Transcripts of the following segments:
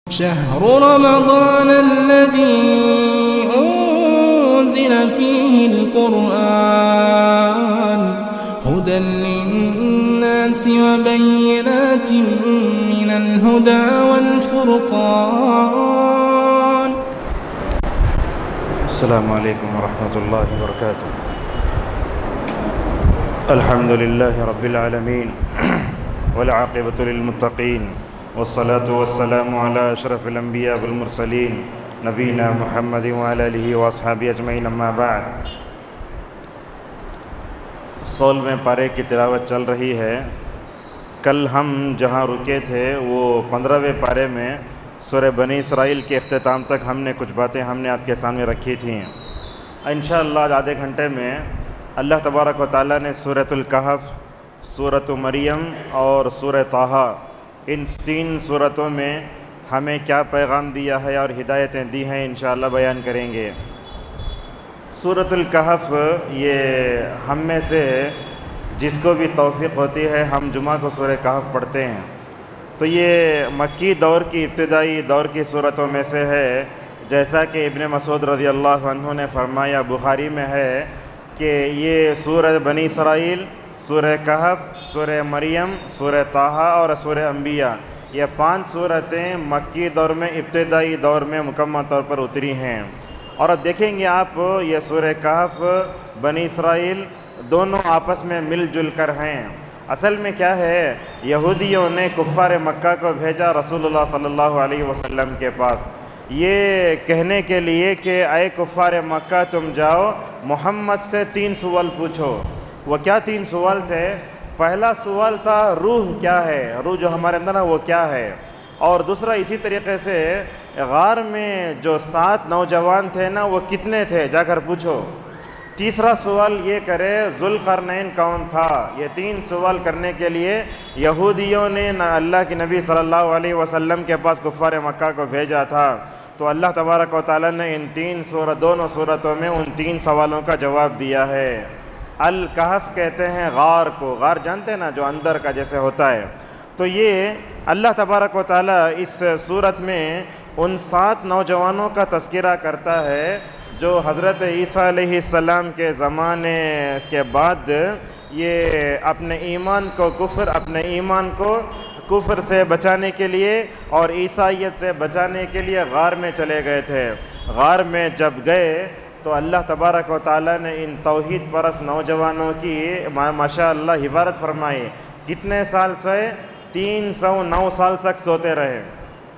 شهر رمضان الذي أنزل فيه القرآن هدى للناس وبينات من الهدى والفرقان. السلام عليكم ورحمة الله وبركاته. الحمد لله رب العالمين والعاقبة للمتقين والصلاة والسلام على أشرف الأنبياء والمرسلين نبينا محمد وعلى آله وأصحابه أجمعين أما بعد. 16ویں پارے کی تلاوت چل رہی ہے. کل ہم جہاں رکے تھے وہ 15ویں پارے میں سورہ بنی اسرائیل کے اختتام تک ہم نے کچھ باتیں آپ کے سامنے رکھی تھیں. انشاءاللہ آدھے گھنٹے میں اللہ تبارک و تعالیٰ نے سورۃ الکہف، سورۃ مریم اور سورہ طٰہٰ، ان 3 سورتوں میں ہمیں کیا پیغام دیا ہے اور ہدایتیں دی ہیں انشاءاللہ بیان کریں گے. سورۃ الکہف، یہ ہم میں سے جس کو بھی توفیق ہوتی ہے ہم جمعہ کو سورہ کہف پڑھتے ہیں. تو یہ مکی دور کی ابتدائی دور کی سورتوں میں سے ہے. جیسا کہ ابن مسعود رضی اللہ عنہ نے فرمایا، بخاری میں ہے کہ یہ سورہ بنی اسرائیل، سورہ کہف، سورہ مریم، سورہ طٰہٰ اور سورہ انبیاء، یہ 5 سورتیں مکی دور میں ابتدائی دور میں مکمل طور پر اتری ہیں. اور اب دیکھیں گے آپ، یہ سورہ کہف، بنی اسرائیل دونوں آپس میں مل جل کر ہیں. اصل میں کیا ہے، یہودیوں نے کفار مکہ کو بھیجا رسول اللہ صلی اللہ علیہ وسلم کے پاس، یہ کہنے کے لیے کہ اے کفار مکہ تم جاؤ محمد سے 3 سوال پوچھو. وہ کیا 3 سوال تھے؟ پہلا سوال تھا روح کیا ہے، روح جو ہمارے اندر ہے وہ کیا ہے. اور دوسرا اسی طریقے سے غار میں جو 7 نوجوان تھے نا وہ کتنے تھے، جا کر پوچھو. تیسرا سوال یہ کرے ذوالقرنین کون تھا. یہ 3 سوال کرنے کے لیے یہودیوں نے نہ اللہ کے نبی صلی اللہ علیہ وسلم کے پاس کفار مکہ کو بھیجا تھا. تو اللہ تبارک و تعالیٰ نے ان دونوں صورتوں میں ان 3 سوالوں کا جواب دیا ہے. الکہف کہتے ہیں غار کو، غار جانتے ہیں نا جو اندر کا جیسے ہوتا ہے. تو یہ اللہ تبارک و تعالیٰ اس صورت میں ان 7 نوجوانوں کا تذکرہ کرتا ہے جو حضرت عیسیٰ علیہ السلام کے زمانے کے بعد یہ اپنے ایمان کو کفر سے بچانے کے لیے اور عیسائیت سے بچانے کے لیے غار میں چلے گئے تھے. غار میں جب گئے تو اللہ تبارک و تعالیٰ نے ان توحید پرست نوجوانوں کی ماشاءاللہ حفاظت فرمائی. کتنے سال سوئے؟ 309 سال تک سوتے رہے.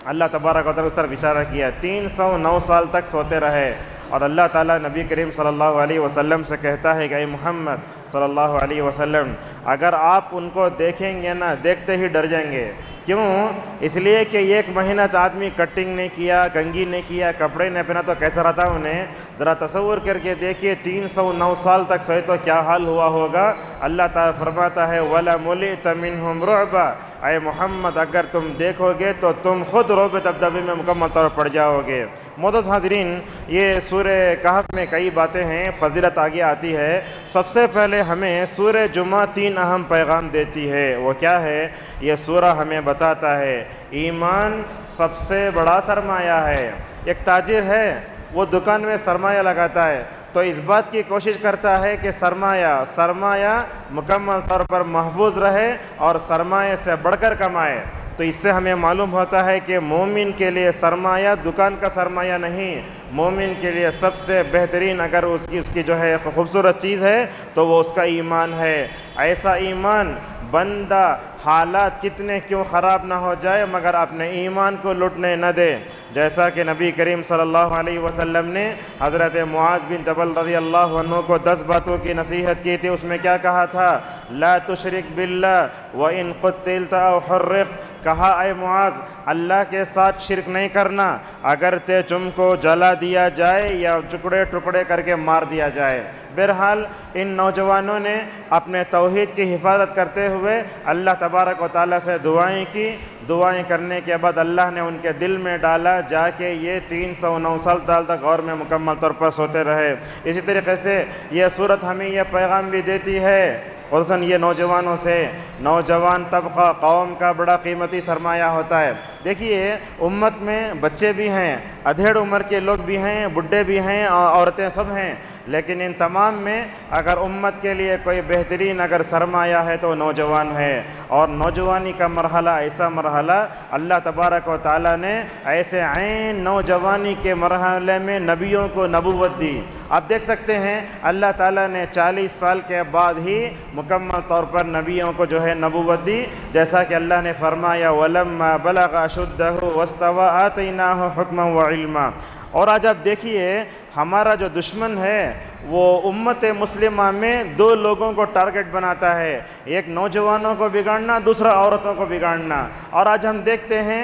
اللہ تبارک و تعالیٰ اس طرف اشارہ کیا، 309 سال تک سوتے رہے. اور اللہ تعالیٰ نبی کریم صلی اللہ علیہ وسلم سے کہتا ہے کہ اے محمد صلی اللہ علیہ وسلم، اگر آپ ان کو دیکھیں گے نا دیکھتے ہی ڈر جائیں گے. کیوں؟ اس لیے کہ 1 مہینہ آدمی کٹنگ نہیں کیا، کنگھی نہیں کیا، کپڑے نہیں پہنا تو کیسا رہتا انہیں. ذرا تصور کر کے دیکھیے 309 سال تک سوئے تو کیا حال ہوا ہوگا. اللہ تعالیٰ فرماتا ہے وَلَمُلِئْتَ مِنْهُمْ رُعْبًا، اے محمد اگر تم دیکھو گے تو تم خود رعب دبدبے میں مکمل طور پر پڑ جاؤ گے. معزز حاضرین، یہ سورہ کہف میں کئی باتیں ہیں، فضیلت آگے آتی ہے. سب سے پہلے ہمیں سورہ جمعہ 3 اہم پیغام دیتی ہے. وہ کیا ہے؟ یہ سورہ ہمیں بتاتا ہے ایمان سب سے بڑا سرمایہ ہے. ایک تاجر ہے، وہ دکان میں سرمایہ لگاتا ہے تو اس بات کی کوشش کرتا ہے کہ سرمایہ مکمل طور پر محفوظ رہے اور سرمایہ سے بڑھ کر کمائے. تو اس سے ہمیں معلوم ہوتا ہے کہ مومن کے لیے سرمایہ دکان کا سرمایہ نہیں، مومن کے لیے سب سے بہترین اگر اس کی جو ہے خوبصورت چیز ہے تو وہ اس کا ایمان ہے. ایسا ایمان بندہ حالات کتنے کیوں خراب نہ ہو جائے مگر اپنے ایمان کو لٹنے نہ دے. جیسا کہ نبی کریم صلی اللہ علیہ وسلم نے حضرت معاذ بن جبل رضی اللہ عنہ کو 10 باتوں کی نصیحت کی تھی. اس میں کیا کہا تھا؟ لا تشرک باللہ وان قتلت او حرقت. کہا اے معاذ اللہ کے ساتھ شرک نہیں کرنا، اگر تم کو جلا دیا جائے یا ٹکڑے ٹکڑے کر کے مار دیا جائے. بہرحال ان نوجوانوں نے اپنے توحید کی حفاظت کرتے ہوئے اللہ تبارک و تعالیٰ سے دعائیں کی. دعائیں کرنے کے بعد اللہ نے ان کے دل میں ڈالا، جا کے یہ 309 سال تک غور میں مکمل طور پر سوتے رہے. اسی طریقے سے یہ صورت ہمیں یہ پیغام بھی دیتی ہے خصوصاً یہ نوجوانوں سے، نوجوان طبقہ قوم کا بڑا قیمتی سرمایہ ہوتا ہے۔ دیکھیے امت میں بچے بھی ہیں، ادھیڑ عمر کے لوگ بھی ہیں، بڈھے بھی ہیں، عورتیں سب ہیں، لیکن ان تمام میں اگر امت کے لیے کوئی بہترین اگر سرمایہ ہے تو نوجوان ہے۔ اور نوجوانی کا مرحلہ ایسا مرحلہ اللہ تبارک و تعالیٰ نے ایسے عین نوجوانی کے مرحلے میں نبیوں کو نبوت دی۔ آپ دیکھ سکتے ہیں اللہ تعالیٰ نے 40 سال کے بعد ہی مکمل طور پر نبیوں کو جو ہے نبوت دی، جیسا کہ اللہ نے فرمایا وَلَمَّا بَلَغَ أَشُدَّهُ وَاسْتَوَىٰ آتَيْنَاهُ حُكْمًا وَعِلْمًا۔ اور آج آپ دیکھیے ہمارا جو دشمن ہے وہ امت مسلمہ میں دو لوگوں کو ٹارگٹ بناتا ہے، ایک نوجوانوں کو بگاڑنا، دوسرا عورتوں کو بگاڑنا۔ اور آج ہم دیکھتے ہیں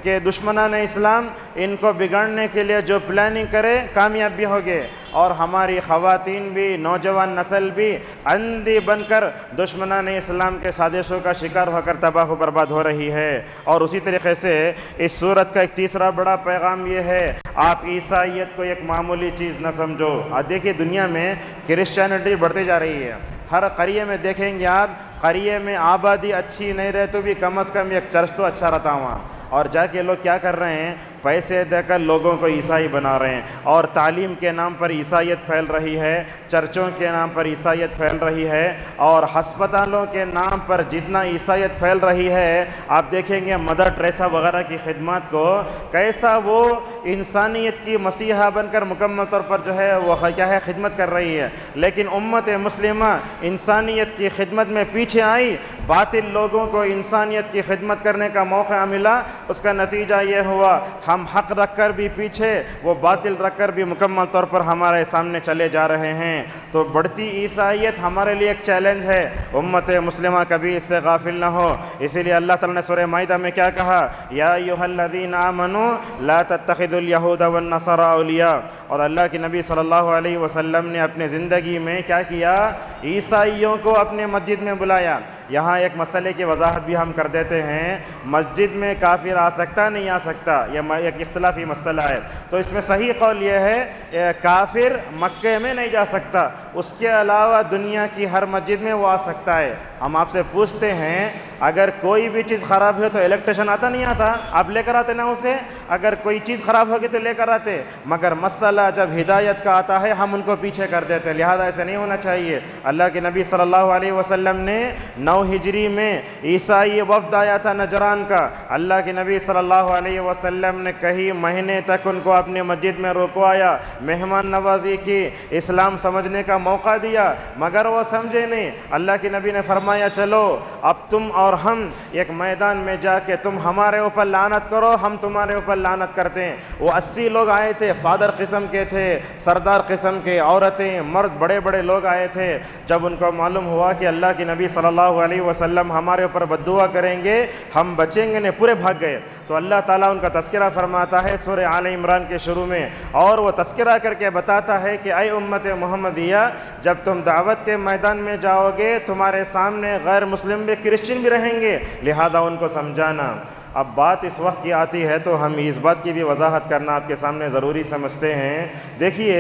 کہ دشمنان اسلام ان کو بگاڑنے کے لیے جو پلاننگ کرے کامیاب بھی ہوگے، اور ہماری خواتین بھی، نوجوان نسل بھی اندھی بن کر دشمنان اسلام کے سازشوں کا شکار ہو کر تباہ و برباد ہو رہی ہے۔ اور اسی طریقے سے اس صورت کا ایک تیسرا بڑا پیغام یہ ہے، آپ عیسائیت کو ایک معمولی چیز نہ سمجھو۔ آج دیکھیے دنیا میں کرسچینٹی بڑھتی جا رہی ہے، ہر قریے میں دیکھیں گے آپ، قریے میں آبادی اچھی نہیں رہے تو بھی کم از کم ایک چرچ تو اچھا رہتا وہاں، اور جا کے لوگ کیا کر رہے ہیں، پیسے دے کر لوگوں کو عیسائی بنا رہے ہیں، اور تعلیم کے نام پر عیسائیت پھیل رہی ہے، چرچوں کے نام پر عیسائیت پھیل رہی ہے، اور ہسپتالوں کے نام پر جتنا عیسائیت پھیل رہی ہے، آپ دیکھیں گے مدر ٹریسا وغیرہ کی خدمات کو کیسا وہ انسانیت کی مسیحا بن کر مکمل طور پر جو ہے وہ کیا ہے خدمت کر رہی ہے۔ لیکن امت مسلمہ انسانیت کی خدمت میں پیچھے آئی، باطل لوگوں کو انسانیت کی خدمت کرنے کا موقع ملا، اس کا نتیجہ یہ ہوا ہم حق رکھ کر بھی پیچھے، وہ باطل رکھ کر بھی مکمل طور پر ہمارے سامنے چلے جا رہے ہیں۔ تو بڑھتی عیسائیت ہمارے لیے ایک چیلنج ہے، امت مسلمہ کبھی اس سے غافل نہ ہو۔ اسی لیے اللہ تعالیٰ نے سورہ مائدہ میں کیا کہا، یا ایھا الذین آمنوا لا تتخذوا اليہود والنصارى اولیاء۔ اور اللہ کے نبی صلی اللہ علیہ وسلم نے اپنے زندگی میں کیا کیا، عیسائیوں کو اپنے مسجد میں بلایا۔ یہاں ایک مسئلے کی وضاحت بھی ہم کر دیتے ہیں، مسجد میں کافر آ سکتا نہیں آ سکتا، یہ ایک اختلافی مسئلہ ہے۔ تو اس میں صحیح قول یہ ہے کافر مکے میں نہیں جا سکتا، اس کے علاوہ دنیا کی ہر مسجد میں وہ آ سکتا ہے۔ ہم آپ سے پوچھتے ہیں اگر کوئی بھی چیز خراب ہے تو الیکٹریشن آتا نہیں آتا، آپ لے کر آتے نا اسے، اگر کوئی چیز خراب ہوگی تو لے کر آتے، مگر مسئلہ جب ہدایت کا آتا ہے ہم ان کو پیچھے کر دیتے، لہذا ایسے نہیں ہونا چاہیے۔ اللہ کے نبی صلی اللہ علیہ وسلم نے 9 ہجری میں عیسائی وفد آیا تھا نجران کا، اللہ کے نبی صلی اللہ علیہ وسلم نے کئی مہینے تک ان کو اپنے مسجد میں رکوایا، مہمان نوازی کی، اسلام سمجھنے کا موقع دیا، مگر وہ سمجھے نہیں۔ اللہ کے نبی نے فرمایا چلو اب تم اور ہم ایک میدان میں جا کے تم ہمارے اوپر لعنت کرو، ہم تمہارے اوپر لعنت کرتے ہیں۔ وہ 80 لوگ آئے تھے، فادر قسم کے تھے، سردار قسم کے، عورتیں مرد بڑے بڑے لوگ آئے تھے۔ جب ان کو معلوم ہوا کہ اللہ کے نبی صلی اللہ علیہ وسلم ہمارے اوپر بددعا کریں گے، ہم بچیں گے نہیں، پورے بھاگ گئے۔ تو اللہ تعالیٰ ان کا تذکرہ فرماتا ہے سورہ آل عمران کے شروع میں، اور وہ تذکرہ کر کے بتاتا ہے کہ اے امت محمدیہ، جب تم دعوت کے میدان میں جاؤ گے تمہارے سامنے غیر مسلم بھی، کرسچن بھی رہیں گے، لہذا ان کو سمجھانا۔ اب بات اس وقت کی آتی ہے تو ہم اس بات کی بھی وضاحت کرنا آپ کے سامنے ضروری سمجھتے ہیں۔ دیکھیے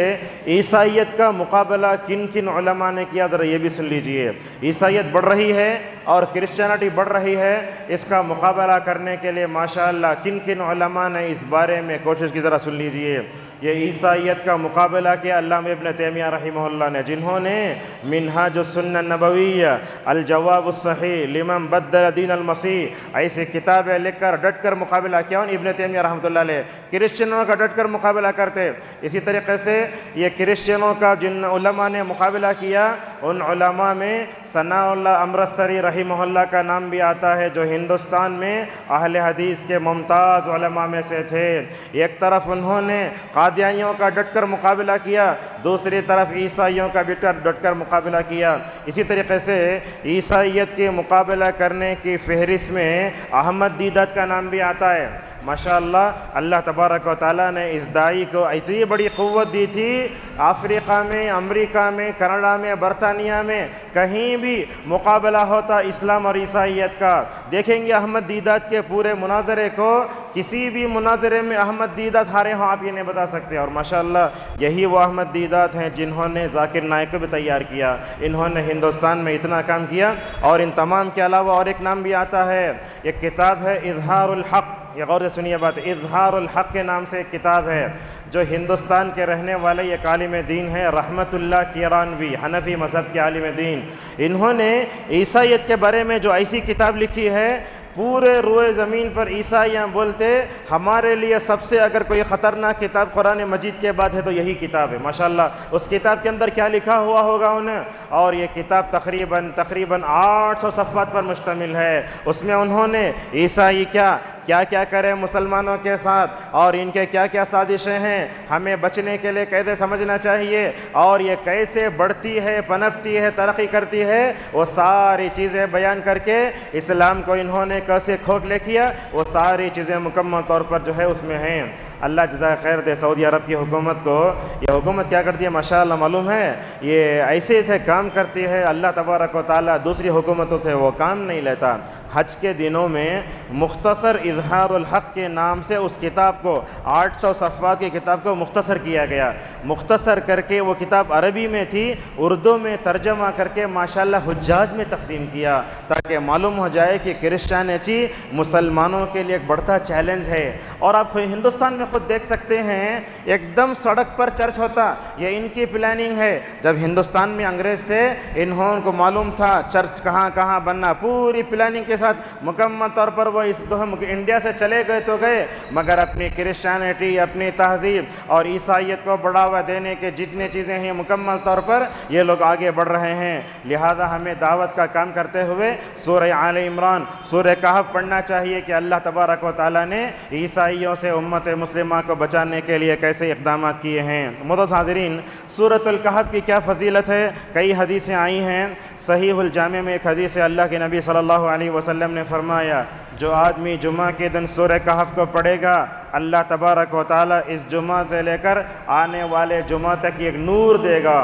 عیسائیت کا مقابلہ کن کن علماء نے کیا، ذرا یہ بھی سن لیجئے۔ عیسائیت بڑھ رہی ہے اور کرسچینٹی بڑھ رہی ہے، اس کا مقابلہ کرنے کے لیے ماشاءاللہ کن کن علماء نے اس بارے میں کوشش کی، ذرا سن لیجئے۔ یہ عیسائیت کا مقابلہ کیا علامہ ابن تیمیہ رحمہ اللہ نے، جنہوں نے منہاج السنہ النبویہ، الجواب الصحیح لمن بدل دین المسیح ایسی کتابیں لکھ کر ڈٹ کر مقابلہ کیا۔ ابن تیمیہ رحمۃ اللہ علیہ کرسچنوں کا ڈٹ کر مقابلہ کرتے۔ اسی طریقے سے یہ کرسچنوں کا جن علماء نے مقابلہ کیا، ان علماء میں ثناء اللہ امرتسری رحمہ اللہ کا نام بھی آتا ہے، جو ہندوستان میں اہل حدیث کے ممتاز علماء میں سے تھے۔ ایک طرف انہوں نے قادیانیوں کا ڈٹ کر مقابلہ کیا، دوسری طرف عیسائیوں کا بھی ڈٹ کر مقابلہ کیا۔ اسی طریقے سے عیسائیت کے مقابلہ کرنے کی فہرست میں احمد دیدت کا نام بھی آتا ہے۔ ماشاءاللہ اللہ تبارک و تعالیٰ نے اس داعی کو اتنی بڑی قوت دی تھی، افریقہ میں، امریکہ میں، کینیڈا میں، برطانیہ میں کہیں بھی مقابلہ ہوتا اسلام اور عیسائیت کا، دیکھیں گے احمد دیدات کے پورے مناظرے کو، کسی بھی مناظرے میں احمد دیدات ہارے ہوں آپ یہ نہیں بتا سکتے۔ اور ماشاءاللہ یہی وہ احمد دیدات ہیں جنہوں نے ذاکر نائک کو بھی تیار کیا، انہوں نے ہندوستان میں اتنا کام کیا۔ اور ان تمام کے علاوہ اور ایک نام بھی آتا ہے، ایک کتاب ہے اظہار الحق، یہ غور سے سنیے بات، اظہار الحق کے نام سے ایک کتاب ہے جو ہندوستان کے رہنے والے ایک عالم دین ہے رحمت اللہ کیرانوی، حنفی مذہب کے عالم دین، انہوں نے عیسائیت کے بارے میں جو ایسی کتاب لکھی ہے، پورے روئے زمین پر عیسائیاں بولتے ہمارے لیے سب سے اگر کوئی خطرناک کتاب قرآن مجید کے بعد ہے تو یہی کتاب ہے۔ ماشاءاللہ اس کتاب کے اندر کیا لکھا ہوا ہوگا انہیں، اور یہ کتاب تقریباً 800 صفحات پر مشتمل ہے۔ اس میں انہوں نے عیسائی کیا کرے مسلمانوں کے ساتھ، اور ان کے کیا کیا سازشیں ہیں، ہمیں بچنے کے لیے کیسے سمجھنا چاہیے، اور یہ کیسے بڑھتی ہے، پنپتی ہے، ترقی کرتی ہے، وہ ساری چیزیں بیان کر کے اسلام کو انہوں نے کیسے کھوکھلے کیا، وہ ساری چیزیں مکمل طور پر جو ہے اس میں ہیں۔ اللہ جزائے خیر دے سعودی عرب کی حکومت کو۔ یہ حکومت کیا کرتی ہے ماشاءاللہ معلوم ہے، یہ ایسے کام کرتی ہے، اللہ تبارک و تعالیٰ دوسری حکومتوں سے وہ کام نہیں لیتا۔ حج کے دنوں میں مختصر اظہار الحق کے نام سے اس کتاب کو 800 صفحات کی کتاب کو مختصر کیا گیا، مختصر کر کے وہ کتاب عربی میں تھی، اردو میں ترجمہ کر کے ماشاءاللہ حجاج میں تقسیم کیا، تاکہ معلوم ہو جائے کہ کرسچینٹی مسلمانوں کے لیے ایک بڑا چیلنج ہے۔ اور آپ ہندوستان میں خود دیکھ سکتے ہیں، ایک دم سڑک پر چرچ ہوتا، یہ ان کی پلاننگ ہے۔ جب ہندوستان میں انگریز تھے، انہوں کو معلوم تھا چرچ کہاں کہاں بننا، پوری پلاننگ کے ساتھ مکمل طور پر وہ اس انڈیا سے چلے گئے تو گئے، مگر اپنی کرسچینٹی، اپنی تہذیب اور عیسائیت کو بڑھاوا دینے کے جتنے چیزیں ہیں مکمل طور پر یہ لوگ آگے بڑھ رہے ہیں۔ لہذا ہمیں دعوت کا کام کرتے ہوئے سورہ آل عمران، سورہ کہف پڑھنا چاہیے کہ اللہ تبارک و تعالیٰ نے عیسائیوں سے امت مسلمہ کو بچانے کے لیے کیسے اقدامات کیے ہیں۔ معزز حاضرین، سورۃ الکہف کی کیا فضیلت ہے، کئی حدیثیں آئی ہیں۔ صحیح الجامع میں ایک حدیث ہے، اللہ کے نبی صلی اللہ علیہ وسلم نے فرمایا، جو آدمی جمعہ کے دن سورہ کہف کو پڑھے گا، اللہ تبارک و تعالیٰ اس جمعہ سے لے کر آنے والے جمعہ تک ایک نور دے گا۔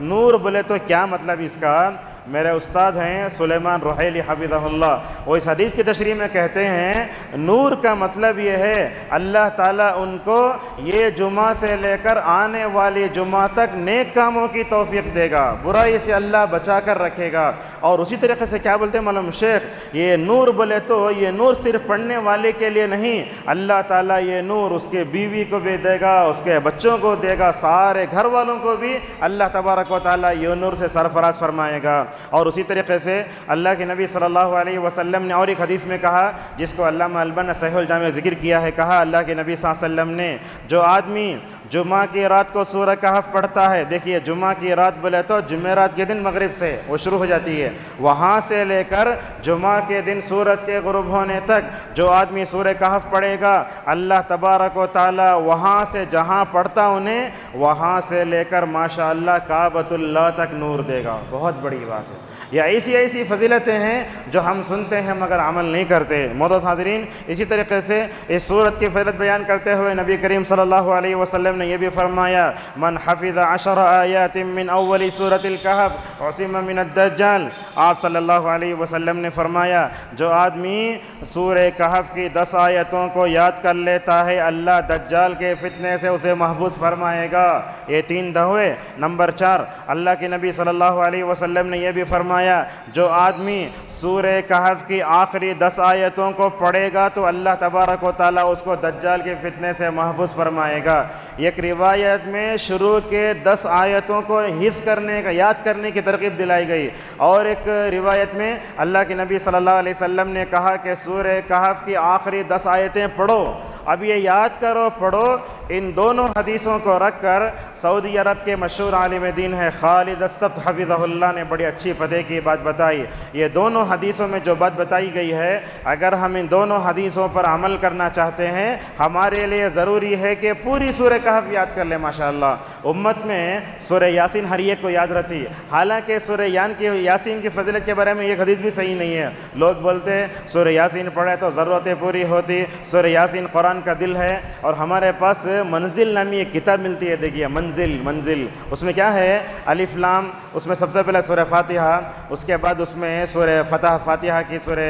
نور بولے تو کیا مطلب اس کا؟ میرے استاد ہیں سلیمان رحیلی حفظہ اللہ، وہ اس حدیث کی تشریح میں کہتے ہیں نور کا مطلب یہ ہے اللہ تعالیٰ ان کو یہ جمعہ سے لے کر آنے والی جمعہ تک نیک کاموں کی توفیق دے گا، برائی سے اللہ بچا کر رکھے گا۔ اور اسی طریقے سے کیا بولتے ہیں معلوم شیخ، یہ نور بولے تو یہ نور صرف پڑھنے والے کے لیے نہیں، اللہ تعالیٰ یہ نور اس کے بیوی کو بھی دے گا، اس کے بچوں کو دے گا، سارے گھر والوں کو بھی اللہ تبارک و تعالیٰ یہ نور سے سرفراز فرمائے گا۔ اور اسی طریقے سے اللہ کے نبی صلی اللہ علیہ وسلم نے اور ایک حدیث میں کہا، جس کو علامہ البانی نے صحیح الجامع ذکر کیا ہے، کہا اللہ کے نبی صلی اللہ علیہ وسلم نے، جو آدمی جمعہ کی رات کو سورہ کہف پڑھتا ہے، دیکھیے جمعہ کی رات بولے تو جمعرات کے دن مغرب سے وہ شروع ہو جاتی ہے، وہاں سے لے کر جمعہ کے دن سورج کے غروب ہونے تک جو آدمی سورہ کہف پڑھے گا، اللہ تبارک و تعالی وہاں سے جہاں پڑھتا انہیں وہاں سے لے کر ماشاءاللہ کعبۃ اللہ تک نور دے گا۔ بہت بڑی بات ہے، یہ ایسی فضیلتیں ہیں جو ہم سنتے ہیں مگر عمل نہیں کرتے۔ معزز حاضرین، اسی طریقے سے اس سورت کی فضیلت بیان کرتے ہوئے نبی کریم صلی اللہ علیہ وسلم نے یہ بھی فرمایا، من حفظ 10 آیات من اول سورۃ الکہف عصم من الدجال۔ آپ صلی اللہ علیہ وسلم نے فرمایا، جو آدمی سورہ کہف کی 10 آیتوں کو یاد کر لیتا ہے، اللہ دجال کے فتنے سے اسے محفوظ فرمائے گا۔ یہ 3 ہوئے۔ نمبر 4، اللہ کے نبی صلی اللہ علیہ وسلم نے یہ بھی فرمایا، جو آدمی سورہ کہف کی آخری 10 آیتوں کو پڑھے گا تو اللہ تبارک و تعالیٰ اس کو دجال کے فتنے سے محفوظ فرمائے گا۔ ایک روایت میں شروع کے 10 آیتوں کو حفظ کرنے کا، یاد کرنے کی ترغیب دلائی گئی، اور ایک روایت میں اللہ کے نبی صلی اللہ علیہ وسلم نے کہا کہ سورہ کہف کی آخری 10 آیتیں پڑھو اب یہ یاد کرو، پڑھو۔ ان دونوں حدیثوں کو رکھ کر سعودی عرب کے مشہور عالم دین ہے خالد السبت حفظہ اللہ نے بڑی اچھی پتے کی بات بتائی۔ یہ دونوں حدیثوں میں جو بات بتائی گئی ہے، اگر ہم ان دونوں حدیثوں پر عمل کرنا چاہتے ہیں، ہمارے لیے ضروری ہے کہ پوری سورہ کہف یاد کر لیں۔ ماشاءاللہ امت میں سورہ یاسین ہر ایک کو یاد رہتی ہے، حالانکہ سورہ یاسین کی فضیلت کے بارے میں یہ حدیث بھی صحیح نہیں ہے۔ لوگ بولتے ہیں سورہ یاسین پڑھے تو ضرورتیں پوری ہوتی، سورہ یاسین قرآن کا دل ہے۔ اور ہمارے پاس منزل نامی ایک کتاب ملتی ہے، دیکھیے منزل، اس میں کیا ہے؟ الف لام، اس میں سب سے پہلے سورہ فاتحہ، اس کے بعد اس میں سورہ فاتحہ کی سورہ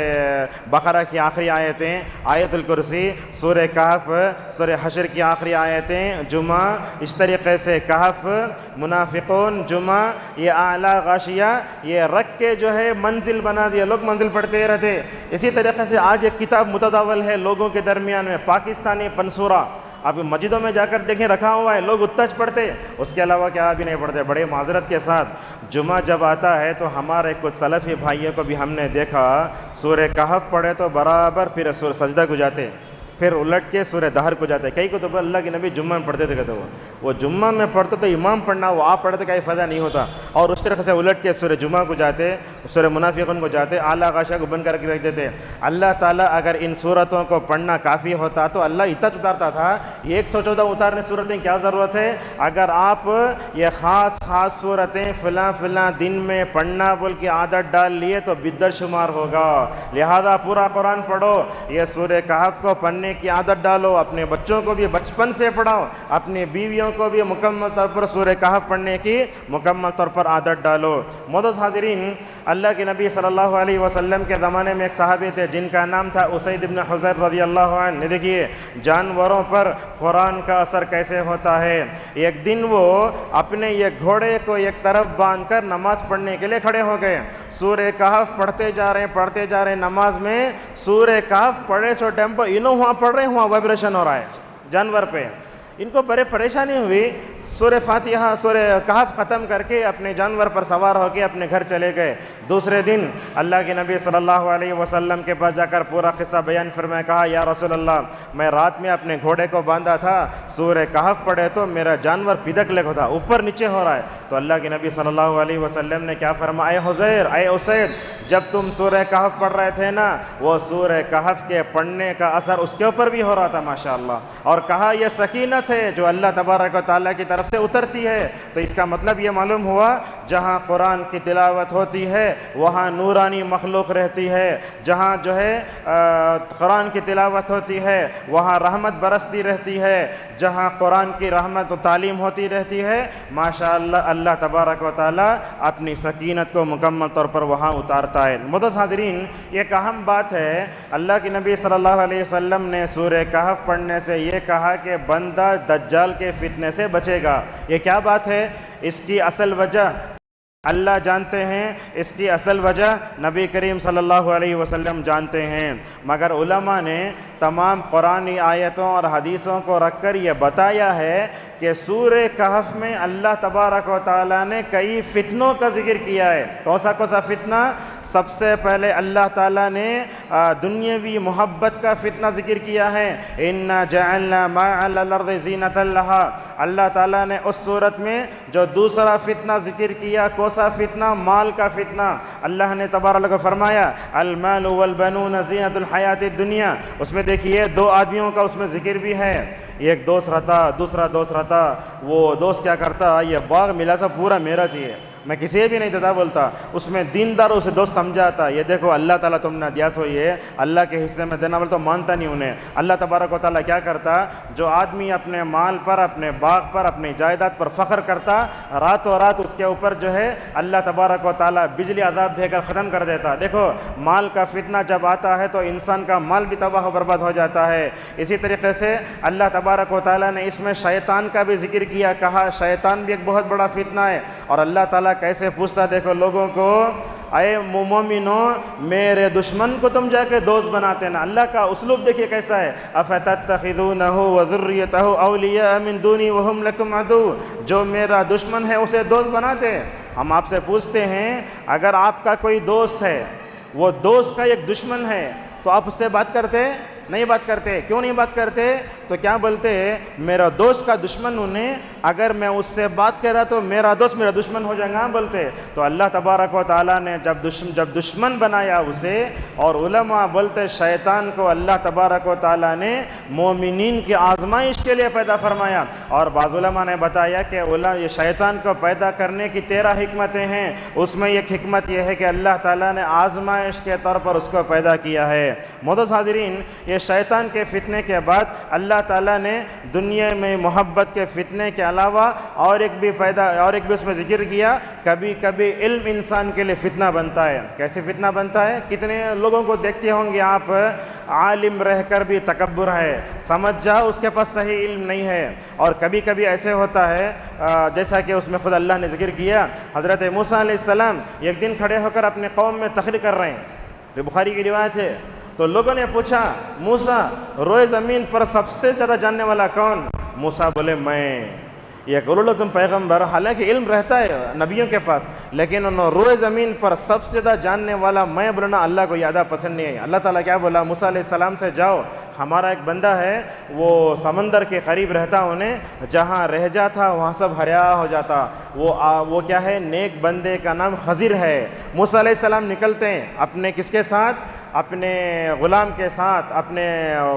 بقرہ کی آخری آیتیں، آیت الکرسی، سورہ کہف، سورہ حشر کی آخری آیتیں، جمعہ، اس طریقے سے کہف، منافقون، جمعہ، یہ اعلیٰ غاشیہ، یہ رکھ کے جو ہے منزل بنا دیا، لوگ منزل پڑھتے رہتے۔ اسی طریقے سے آج ایک کتاب متداول ہے لوگوں کے درمیان میں، پاکستانی پنسورہ، آپ مسجدوں میں جا کر دیکھیں رکھا ہوا ہے، لوگ اتج پڑھتے، اس کے علاوہ کیا بھی نہیں پڑھتے۔ بڑے معذرت کے ساتھ جمعہ جب آتا ہے تو ہمارے کچھ سلفی بھائیوں کو بھی ہم نے دیکھا سورہ کہف پڑھے تو برابر پھر سورہ سجدہ کو جاتے، پھر الٹ کے سورہ دہر کو جاتے۔ کئی کو تو اللہ کے نبی جمعہ میں پڑھتے تھے، کہتے وہ جمعہ میں پڑھتے تو امام پڑھنا، وہ آپ پڑھتے کا فائدہ نہیں ہوتا، اور اس طرح سے الٹ کے سورہ جمعہ کو جاتے، سورہ منافقون کو جاتے، اعلیٰ غاشیہ کو بند کر کے رکھ دیتے۔ اللہ تعالیٰ اگر ان صورتوں کو پڑھنا کافی ہوتا تو اللہ اتنا اتارتا تھا، یہ 114 اتارنے صورتیں کیا ضرورت ہے؟ اگر آپ یہ خاص صورتیں فلاں دن میں پڑھنا بول کے عادت ڈال لیے تو بدعت شمار ہوگا۔ لہذا پورا قرآن پڑھو، یہ سورہ کہف کو پڑھنے کی عادت ڈالو، اپنے بچوں کو بھی بچپن سے پڑھاؤ، اپنی بیویوں کو بھی مکمل طور پر سورہ کہف پڑھنے کی مکمل طور پر عادت ڈالو۔ معزز حاضرین، اللہ کے نبی صلی اللہ علیہ وسلم کے زمانے میں ایک صحابی تھے جن کا نام تھا اسید بن حضیر رضی اللہ عنہ۔ دیکھیے جانوروں پر قرآن کا اثر کیسے ہوتا ہے۔ ایک دن وہ اپنے یہ گھوڑے کو ایک طرف باندھ کر نماز پڑھنے کے لیے کھڑے ہو گئے، سورہ کہف پڑھتے جا رہے نماز میں، سورہ کہف پڑھے سو ٹیمپو انہوں وہاں پڑھ رہے ہیں، وہاں وائبریشن ہو رہا ہے جانور پہ۔ ان کو بڑے پریشانی ہوئی، سورہ فاتحہ سورہ کہف ختم کر کے اپنے جانور پر سوار ہو کے اپنے گھر چلے گئے۔ دوسرے دن اللہ کے نبی صلی اللہ علیہ وسلم کے پاس جا کر پورا قصہ بیان فرمایا، کہا یا رسول اللہ، میں رات میں اپنے گھوڑے کو باندھا تھا، سورہ کہف پڑھے تو میرا جانور پدک لگ ہوتا، اوپر نیچے ہو رہا ہے۔ تو اللہ کے نبی صلی اللہ علیہ وسلم نے کیا فرمایا، اے حذیر، اے اسید، جب تم سورہ کہف پڑھ رہے تھے نا، وہ سورہ کہف کے پڑھنے کا اثر اس کے اوپر بھی ہو رہا تھا ماشاءاللہ، اور کہا یہ سکینت ہے جو اللہ تبارک و تعالیٰ کی طرف سے اترتی ہے۔ تو اس کا مطلب یہ معلوم ہوا جہاں قرآن کی تلاوت ہوتی ہے وہاں نورانی مخلوق رہتی ہے، جہاں جو ہے قرآن کی تلاوت ہوتی ہے وہاں رحمت برستی رہتی ہے، جہاں قرآن کی رحمت و تعلیم ہوتی رہتی ہے ماشاءاللہ اللہ تبارک و تعالیٰ اپنی سکینت کو مکمل طور پر وہاں اتارتا ہے۔ معزز حاضرین، ایک اہم بات ہے، اللہ کے نبی صلی اللہ علیہ وسلم نے سورہ کہف پڑھنے سے یہ کہا کہ بندہ دجال کے فتنے سے بچے گا۔ یہ کیا بات ہے؟ اس کی اصل وجہ اللہ جانتے ہیں، اس کی اصل وجہ نبی کریم صلی اللہ علیہ وسلم جانتے ہیں، مگر علماء نے تمام قرآنی آیتوں اور حدیثوں کو رکھ کر یہ بتایا ہے کہ سورہ کہف میں اللہ تبارک و تعالیٰ نے کئی فتنوں کا ذکر کیا ہے۔ کون سا فتنہ؟ سب سے پہلے اللہ تعالیٰ نے دنیاوی محبت کا فتنہ ذکر کیا ہے، اِنَّا جَعَلْنَا مَا عَلَى الْأَرْضِ زِينَةً لَهَا۔ اللہ تعالیٰ نے اس صورت میں جو دوسرا فتنہ ذکر کیا، سا فتنہ؟ مال کا فتنہ۔ اللہ نے تبارک و فرمایا المال والبنون زینت الحیات الدنیا، اس میں دیکھیے دو آدمیوں کا اس میں ذکر بھی ہے، ایک دوست رہتا، دوسرا دوست رہتا، وہ دوست کیا کرتا، یہ باغ ملا سا پورا میرا چاہیے، میں کسی بھی نہیں دیتا بولتا، اس میں دیندار اسے دوست سمجھاتا، یہ دیکھو اللہ تعالیٰ تم نے دیا سو یہ اللہ کے حصے میں دینا بولتا، مانتا نہیں انہیں۔ اللہ تبارک و تعالیٰ کیا کرتا، جو آدمی اپنے مال پر، اپنے باغ پر، اپنی جائیداد پر فخر کرتا، راتوں رات اس کے اوپر جو ہے اللہ تبارک و تعالیٰ بجلی عذاب دے کر ختم کر دیتا۔ دیکھو مال کا فتنہ جب آتا ہے تو انسان کا مال بھی تباہ و برباد ہو جاتا ہے۔ اسی طریقے سے اللہ تبارک و تعالیٰ نے اس میں شیطان کا بھی ذکر کیا، کہا شیطان بھی ایک بہت بڑا فتنہ ہے، اور اللہ تعالیٰ کیسے پوچھتا دیکھو لوگوں کو، اے مومنو میرے دشمن کو تم جا کے دوست بناتے نا۔ اللہ کا اسلوب دیکھیے کیسا ہے، افتتخذونہ وذریتہ اولیاء من دونی وہم لکم عدو، جو میرا دشمن ہے اسے دوست بناتے۔ ہم آپ سے پوچھتے ہیں اگر آپ کا کوئی دوست ہے، وہ دوست کا ایک دشمن ہے تو آپ اس سے بات کرتے نہیں بات کرتے. کیوں نہیں بات کرتے؟ تو کیا بولتے؟ میرا دوست کا دشمن انہیں، اگر میں اس سے بات کر رہا تو میرا دوست میرا دشمن ہو جائے گا بولتے. تو اللہ تبارک و تعالیٰ نے جب دشمن بنایا اسے، اور علماء بولتے شیطان کو اللہ تبارک و تعالیٰ نے مومنین کی آزمائش کے لیے پیدا فرمایا. اور بعض علماء نے بتایا کہ یہ شیطان کو پیدا کرنے کی 13 حکمتیں ہیں، اس میں ایک حکمت یہ ہے کہ اللہ تعالیٰ نے آزمائش کے طور پر اس کو پیدا کیا ہے. معزز حاضرین، یہ شیطان کے فتنے کے بعد اللہ تعالیٰ نے دنیا میں محبت کے فتنے کے علاوہ اور ایک بھی اس میں ذکر کیا. کبھی کبھی علم انسان کے لیے فتنہ بنتا ہے. کیسے فتنہ بنتا ہے؟ کتنے لوگوں کو دیکھتے ہوں گے آپ، عالم رہ کر بھی تکبر ہے، سمجھ جاؤ اس کے پاس صحیح علم نہیں ہے. اور کبھی کبھی ایسے ہوتا ہے جیسا کہ اس میں خود اللہ نے ذکر کیا، حضرت موسیٰ علیہ السلام ایک دن کھڑے ہو کر اپنے قوم میں تقریر کر رہے ہیں، یہ بخاری کی روایت ہے. تو لوگوں نے پوچھا، موسیٰ روئے زمین پر سب سے زیادہ جاننے والا کون؟ موسیٰ بولے میں. ایک اولو العزم پیغمبر، حالانکہ علم رہتا ہے نبیوں کے پاس، لیکن انہوں روئے زمین پر سب سے زیادہ جاننے والا میں بولنا اللہ کو زیادہ پسند نہیں ہے. اللہ تعالیٰ کیا بولا؟ موسیٰ علیہ السلام سے جاؤ، ہمارا ایک بندہ ہے وہ سمندر کے قریب رہتا، انہیں جہاں رہ جاتا وہاں سب ہریا ہو جاتا. وہ کیا ہے؟ نیک بندے کا نام خضر ہے. موسیٰ علیہ السلام نکلتے ہیں اپنے کس کے ساتھ؟ اپنے غلام کے ساتھ، اپنے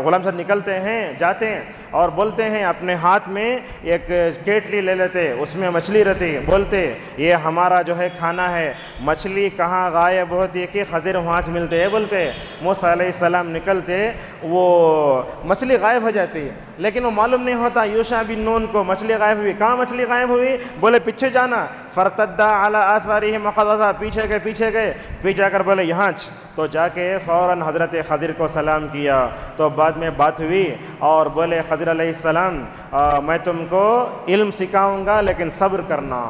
غلام سے نکلتے ہیں، جاتے ہیں اور بولتے ہیں، اپنے ہاتھ میں ایک کیٹلی لے لیتے، اس میں مچھلی رہتی، بولتے یہ ہمارا جو ہے کھانا ہے. مچھلی کہاں غائب ہوتی ہے کہ خضر وہاں سے ملتے ہیں بولتے. موسیٰ علیہ السلام نکلتے، وہ مچھلی غائب ہو جاتی، لیکن وہ معلوم نہیں ہوتا یوشع بن نون کو مچھلی غائب ہوئی. کہاں مچھلی غائب ہوئی؟ بولے پیچھے جانا. فرتدا علی آثارہم مقتفا، پیچھے گئے پیچھے جا کر بولے یہاں. تو جا کے فوراً حضرت خضر کو سلام کیا. تو بعد میں بات ہوئی اور بولے خضر علیہ السلام میں تم کو علم سکھاؤں گا لیکن صبر کرنا.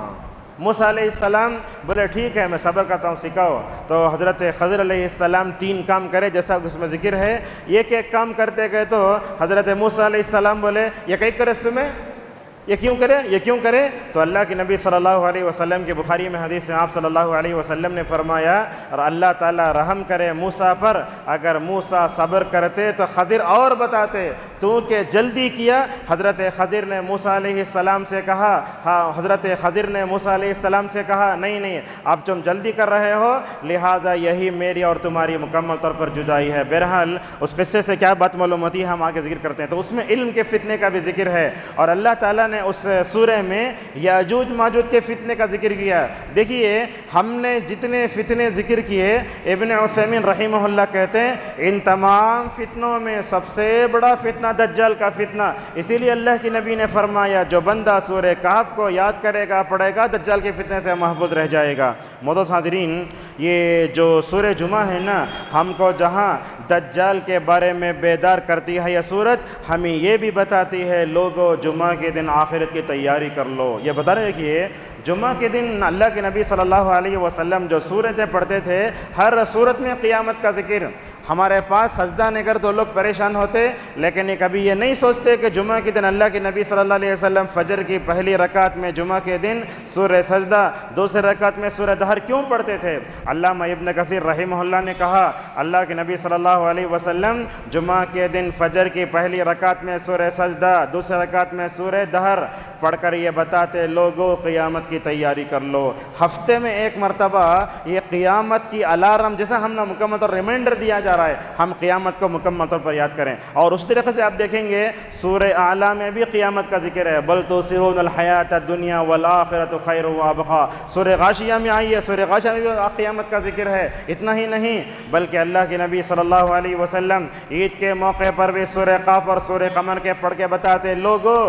موسیٰ علیہ السلام بولے ٹھیک ہے میں صبر کرتا ہوں، سکھاؤ. تو حضرت خضر علیہ السلام 3 کام کرے جیسا اس میں ذکر ہے. ایک کام کرتے گئے تو حضرت موسیٰ علیہ السلام بولے یہ کئی کرے تمہیں، یہ کیوں کرے؟ تو اللہ کے نبی صلی اللہ علیہ وسلم کی بخاری میں حدیث ہے، آپ صلی اللہ علیہ وسلم نے فرمایا، اور اللہ تعالیٰ رحم کرے موسیٰ پر، اگر موسیٰ صبر کرتے تو خضر اور بتاتے، تو کہ جلدی کیا. حضرت خضر نے موسیٰ علیہ السلام سے کہا، حضرت خضر نے موسیٰ علیہ السلام سے کہا نہیں اب تم جلدی کر رہے ہو، لہٰذا یہی میری اور تمہاری مکمل طور پر جدائی ہے. بہرحال اس قصے سے کیا بات معلوم ہوتی ہے ہم آگے ذکر کرتے ہیں. تو اس میں علم کے فتنے کا بھی ذکر ہے، اور اللہ تعالیٰ نے اس سورہ میں یاجوج ماجوج کے فتنے کا ذکر کیا. دیکھیے ہم نے جتنے فتنے ذکر کیے، ابن عثیمین رحمہ اللہ کہتے ہیں ان تمام فتنوں میں سب سے بڑا فتنہ دجال کا فتنہ. اسی لیے اللہ کی نبی نے فرمایا جو بندہ سورہ کہف کو یاد کرے گا پڑھے گا دجال کے فتنے سے محفوظ رہ جائے گا. معزز حاضرین، یہ جو سورہ جمعہ ہے نا، ہم کو جہاں دجال کے بارے میں بیدار کرتی ہے یہ سورت، ہمیں یہ بھی بتاتی ہے لوگوں جمعہ کے دن آخرت کی تیاری کر لو. یہ بتا رہے کہ جمعہ کے دن اللہ کے نبی صلی اللہ علیہ وسلم جو سورتیں پڑھتے تھے، ہر سورت میں قیامت کا ذکر. ہمارے پاس سجدہ نہیں کر تو لوگ پریشان ہوتے، لیکن یہ کبھی یہ نہیں سوچتے کہ جمعہ کے دن اللہ کے نبی صلی اللہ علیہ وسلم فجر کی پہلی رکعت میں جمعہ کے دن سورہ سجدہ، دوسرے رکعت میں سورہ دہر کیوں پڑھتے تھے. علامہ ابن کثیر رحمہ اللہ نے کہا اللہ کے نبی صلی اللہ علیہ وسلم جمعہ کے دن فجر کی پہلی رکعت میں سورہ سجدہ، دوسرے رکعت میں سورہ دہر پڑھ کر یہ بتاتے لوگوں قیامت کی تیاری کر لو. ہفتے میں ایک مرتبہ یہ قیامت کی الارم جیسا ہم نے مکمل طور ریمائنڈر دیا جا رہا ہے، ہم قیامت کو مکمل طور پر یاد کریں. اور اس طریقے سے آپ دیکھیں گے سورہ اعلیٰ میں بھی قیامت کا ذکر ہے، بل تؤثرون الحیات الدنیا والآخرۃ خیر وابقیٰ. سورہ غاشیہ میں آئی ہے، سورہ غاشیہ میں بھی قیامت کا ذکر ہے. اتنا ہی نہیں بلکہ اللہ کے نبی صلی اللہ علیہ وسلم عید کے موقع پر بھی سورہ قاف اور سورہ قمر کے پڑھ کے بتاتے لوگوں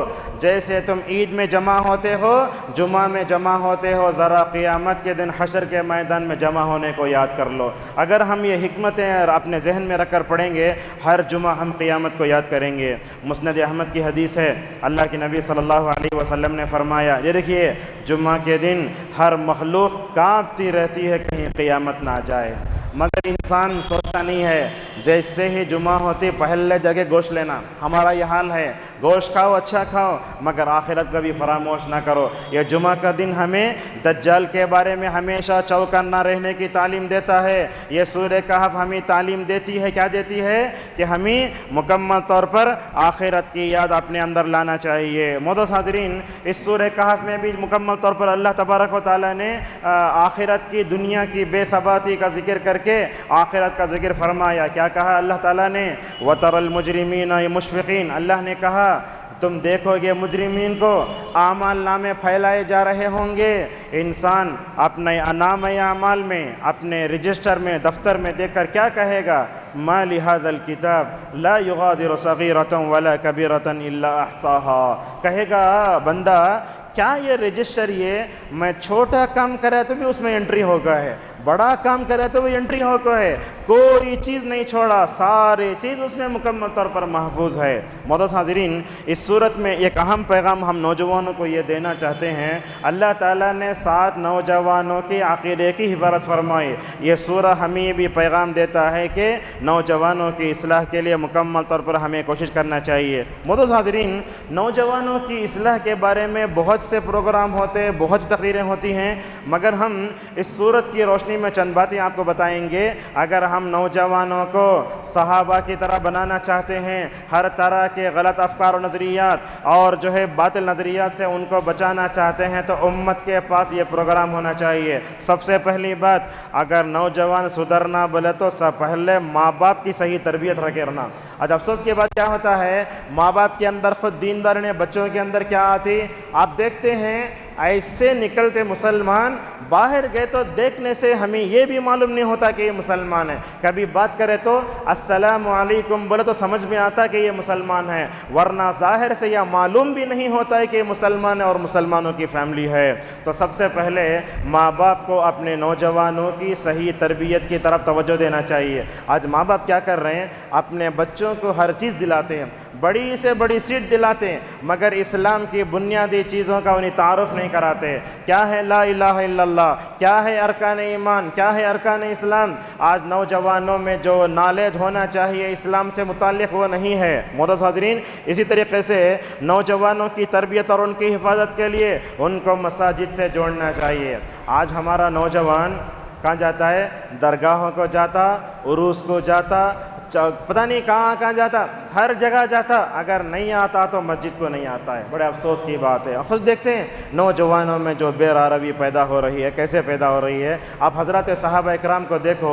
جیسے تم عید میں جمع ہوتے ہو، جمعہ میں جمع ہوتے ہو، ذرا قیامت کے دن حشر کے میدان میں جمع ہونے کو یاد کر لو. اگر ہم یہ حکمتیں اپنے ذہن میں رکھ کر پڑھیں گے، ہر جمعہ ہم قیامت کو یاد کریں گے. مسند احمد کی حدیث ہے، اللہ کے نبی صلی اللہ علیہ وسلم نے فرمایا، یہ دیکھیے جمعہ کے دن ہر مخلوق کانپتی رہتی ہے کہیں قیامت نہ آ جائے. مگر انسان سوچتا نہیں ہے جیسے ہی جمعہ ہوتی پہلے جگہ گوشت لینا. ہمارا یہ حال ہے, گوشت کھاؤ اچھا کھاؤ مگر آخرت کا بھی فراموش نہ کرو. یہ جمعہ کا دن ہمیں دجال کے بارے میں ہمیشہ چوکنا رہنے کی تعلیم دیتا ہے. یہ سورہ کہف ہمیں تعلیم دیتی ہے, کیا دیتی ہے کہ ہمیں مکمل طور پر آخرت کی یاد اپنے اندر لانا چاہیے. معزز حاضرین, اس سورہ کہف میں بھی مکمل طور پر اللہ تبارک و تعالیٰ نے آخرت کی, دنیا کی بے ثباتی کا ذکر کر کے آخرت کا ذکر فرمایا. کیا کہا اللہ تعالیٰ نے؟ وَتَرَى الْمُجْرِمِينَ مُشْفِقِينَ. اللہ نے کہا تم دیکھو گے مجرمین کو اعمال نامے پھیلائے جا رہے ہوں گے. انسان اپنے نامۂ اعمال میں, اپنے رجسٹر میں, دفتر میں دیکھ کر کیا کہے گا؟ ما لهذا الكتاب لا يغادر صغيرة ولا كبيرة الا احصاها. کہے گا بندہ کیا یہ رجسٹر, یہ میں چھوٹا کام کرے تو بھی اس میں انٹری ہو گیا ہے, بڑا کام کرے تو بھی انٹری ہو گیا ہے, کوئی چیز نہیں چھوڑا, ساری چیز اس میں مکمل طور پر محفوظ ہے. معزز حاضرین, اس صورت میں ایک اہم پیغام ہم نوجوانوں کو یہ دینا چاہتے ہیں. اللہ تعالیٰ نے 7 نوجوانوں کے عقیدے کی حفاظت فرمائی. یہ سورہ ہمیں یہ بھی پیغام دیتا ہے کہ نوجوانوں کی اصلاح کے لیے مکمل طور پر ہمیں کوشش کرنا چاہیے. معزز حاضرین, نوجوانوں کی اصلاح کے بارے میں بہت سے پروگرام ہوتے, بہت سی تقریریں ہوتی ہیں, مگر ہم اس صورت کی روشنی میں چند باتیں آپ کو بتائیں گے. اگر ہم نوجوانوں کو صحابہ کی طرح بنانا چاہتے ہیں, ہر طرح کے غلط افکار و نظریات اور جو ہے باطل نظریات سے ان کو بچانا چاہتے ہیں, تو امت کے پاس یہ پروگرام ہونا چاہیے. سب سے پہلی بات, اگر نوجوان سدھرنا بولے تو سب پہلے ماں باپ کی صحیح تربیت رکھنا. آج افسوس کی بات کیا ہوتا ہے, ماں باپ کے اندر خود دیندار نے, بچوں کے اندر کیا آتی, آپ دیکھتے ہیں ایسے نکلتے مسلمان, باہر گئے تو دیکھنے سے ہمیں یہ بھی معلوم نہیں ہوتا کہ یہ مسلمان ہے. کبھی بات کرے تو السلام علیکم بولے تو سمجھ میں آتا کہ یہ مسلمان ہے, ورنہ ظاہر سے یہ معلوم بھی نہیں ہوتا ہے کہ یہ مسلمان ہے اور مسلمانوں کی فیملی ہے. تو سب سے پہلے ماں باپ کو اپنے نوجوانوں کی صحیح تربیت کی طرف توجہ دینا چاہیے. آج ماں باپ کیا کر رہے ہیں, اپنے بچوں کو ہر چیز دلاتے ہیں, بڑی سے بڑی سیٹ دلاتے ہیں, مگر اسلام کی بنیادی چیزوں کا انہیں تعارف نہیں کراتے. کیا ہے لا الہ الا اللہ, کیا ہے ارکان ایمان, کیا ہے ارکان اسلام. آج نوجوانوں میں جو نالج ہونا چاہیے اسلام سے متعلق وہ نہیں ہے. معزز حاضرین, اسی طریقے سے نوجوانوں کی تربیت اور ان کی حفاظت کے لیے ان کو مساجد سے جوڑنا چاہیے. آج ہمارا نوجوان کہاں جاتا ہے, درگاہوں کو جاتا, عروس کو جاتا, پتہ نہیں کہاں کہاں جاتا, ہر جگہ جاتا, اگر نہیں آتا تو مسجد کو نہیں آتا ہے. بڑے افسوس کی بات ہے. خود دیکھتے ہیں نوجوانوں میں جو بے روی پیدا ہو رہی ہے, کیسے پیدا ہو رہی ہے. آپ حضرات صحابہ اکرام کو دیکھو,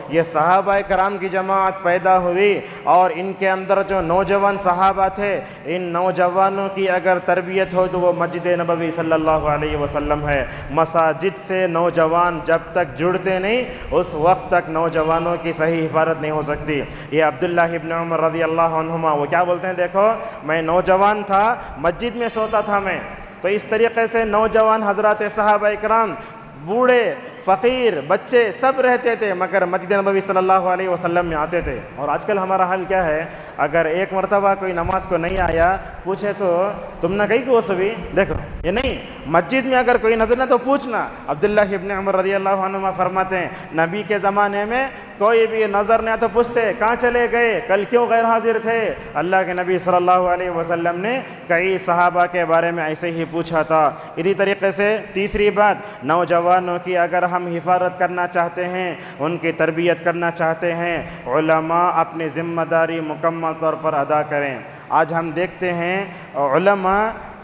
یہ صحابہ اکرام کی جماعت پیدا ہوئی اور ان کے اندر جو نوجوان صحابہ تھے, ان نوجوانوں کی اگر تربیت ہو تو وہ مسجد نبوی صلی اللہ علیہ وسلم ہے. مساجد سے نوجوان جب تک جڑتے نہیں اس وقت تک نوجوانوں کی صحیح حفاظت نہیں ہو سکتی. یہ عبداللہ ابن عمر رضی اللہ عنہما وہ کیا بولتے ہیں, دیکھو میں نوجوان تھا, مسجد میں سوتا تھا میں. تو اس طریقے سے نوجوان حضرات صحابہ اکرام, بوڑھے, فقیر, بچے سب رہتے تھے, مگر مسجد نبوی صلی اللہ علیہ وسلم میں آتے تھے. اور آج کل ہمارا حال کیا ہے, اگر ایک مرتبہ کوئی نماز کو نہیں آیا, پوچھے تو تم نے کہیں کہ وہ سبھی دیکھو, یہ نہیں, مسجد میں اگر کوئی نظر نہ تو پوچھنا. عبداللہ ابن عمر رضی اللہ عنہ فرماتے ہیں نبی کے زمانے میں کوئی بھی نظر نہ تو پوچھتے کہاں چلے گئے, کل کیوں غیر حاضر تھے. اللہ کے نبی صلی اللہ علیہ وسلم نے کئی صحابہ کے بارے میں ایسے ہی پوچھا تھا. اسی طریقے سے تیسری بات, نوجوانوں کی اگر ہم حفاظت کرنا چاہتے ہیں, ان کی تربیت کرنا چاہتے ہیں, علماء اپنی ذمہ داری مکمل طور پر ادا کریں. آج ہم دیکھتے ہیں علماء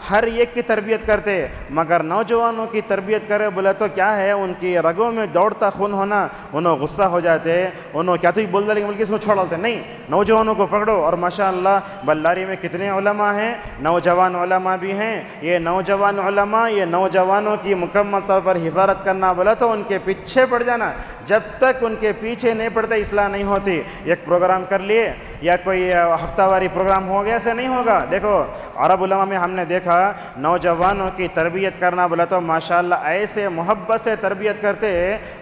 ہر ایک کی تربیت کرتے, مگر نوجوانوں کی تربیت کرے بولے تو کیا ہے, ان کی رگوں میں دوڑتا خون ہونا, انہوں غصہ ہو جاتے, انہوں کیا تو بول دیں بلکہ اس کو چھوڑ ڈالتے. نہیں, نوجوانوں کو پکڑو. اور ماشاءاللہ بلاری میں کتنے علماء ہیں, نوجوان علماء بھی ہیں. یہ نوجوان علماء, یہ نوجوانوں کی مکمل طور پر حفاظت کرنا بولا تو ان کے پیچھے پڑ جانا. جب تک ان کے پیچھے نہیں پڑتے اصلاح نہیں ہوتی. ایک پروگرام کر لیے یا کوئی ہفتہ واری پروگرام ہو گیا سے نہیں ہوگا. دیکھو عرب علماء میں ہم نے دیکھا دیکھا نوجوانوں کی تربیت کرنا بولا تو ماشاءاللہ ایسے محبت سے تربیت کرتے.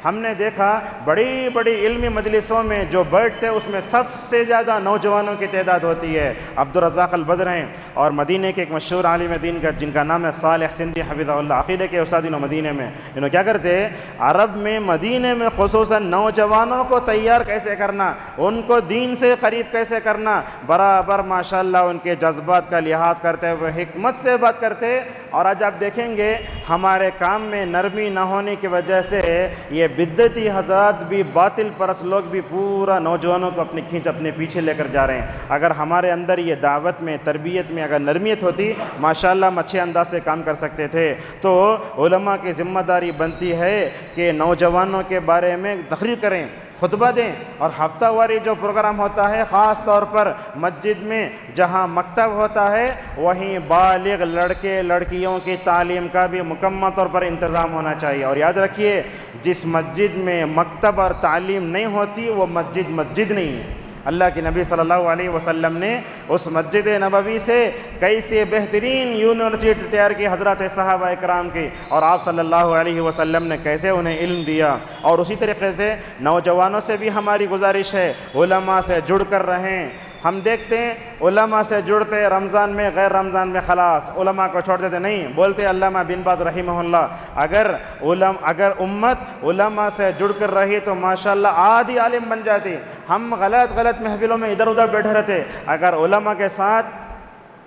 ہم نے دیکھا بڑی بڑی علمی مجلسوں میں جو بیٹھتے اس میں سب سے زیادہ نوجوانوں کی تعداد ہوتی ہے. عبد الرزاق البدر ہیں اور مدینے کے ایک مشہور عالم دین کا جن کا نام ہے صالح سندھی حفظہ اللہ، عقیدے کے استاد انہوں مدینے میں، انہوں کیا کرتے عرب میں مدینے میں خصوصاً نوجوانوں کو تیار کیسے کرنا، ان کو دین سے قریب کیسے کرنا، برابر ماشاءاللہ ان کے جذبات کا لحاظ کرتے ہوئے حکمت سے بات کرتے. اور آج آپ دیکھیں گے ہمارے کام میں نرمی نہ ہونے کی وجہ سے یہ بدعتی حضرات بھی، باطل پرست لوگ بھی پورا نوجوانوں کو اپنی کھینچ اپنے پیچھے لے کر جا رہے ہیں. اگر ہمارے اندر یہ دعوت میں تربیت میں اگر نرمیت ہوتی ماشاءاللہ ہم اچھے انداز سے کام کر سکتے تھے. تو علماء کی ذمہ داری بنتی ہے کہ نوجوانوں کے بارے میں تقریر کریں، خطبہ دیں، اور ہفتہ واری جو پروگرام ہوتا ہے خاص طور پر مسجد میں جہاں مکتب ہوتا ہے وہیں بالغ لڑکے لڑکیوں کی تعلیم کا بھی مکمل طور پر انتظام ہونا چاہیے. اور یاد رکھیے جس مسجد میں مکتب اور تعلیم نہیں ہوتی وہ مسجد مسجد نہیں ہے. اللہ کے نبی صلی اللہ علیہ وسلم نے اس مسجد نبوی سے کیسے بہترین یونیورسٹی تیار کی حضرات صحابہ اکرام کی، اور آپ صلی اللہ علیہ وسلم نے کیسے انہیں علم دیا. اور اسی طریقے سے نوجوانوں سے بھی ہماری گزارش ہے علماء سے جڑ کر رہیں. ہم دیکھتے ہیں علماء سے جڑتے رمضان میں، غیر رمضان میں خلاص علماء کو چھوڑ دیتے نہیں. بولتے علامہ بن باز رحمہ اللہ اگر امت علماء سے جڑ کر رہی تو ماشاءاللہ آدھی عالم بن جاتی. ہم غلط محفلوں میں ادھر ادھر بیٹھے رہتے. اگر علماء کے ساتھ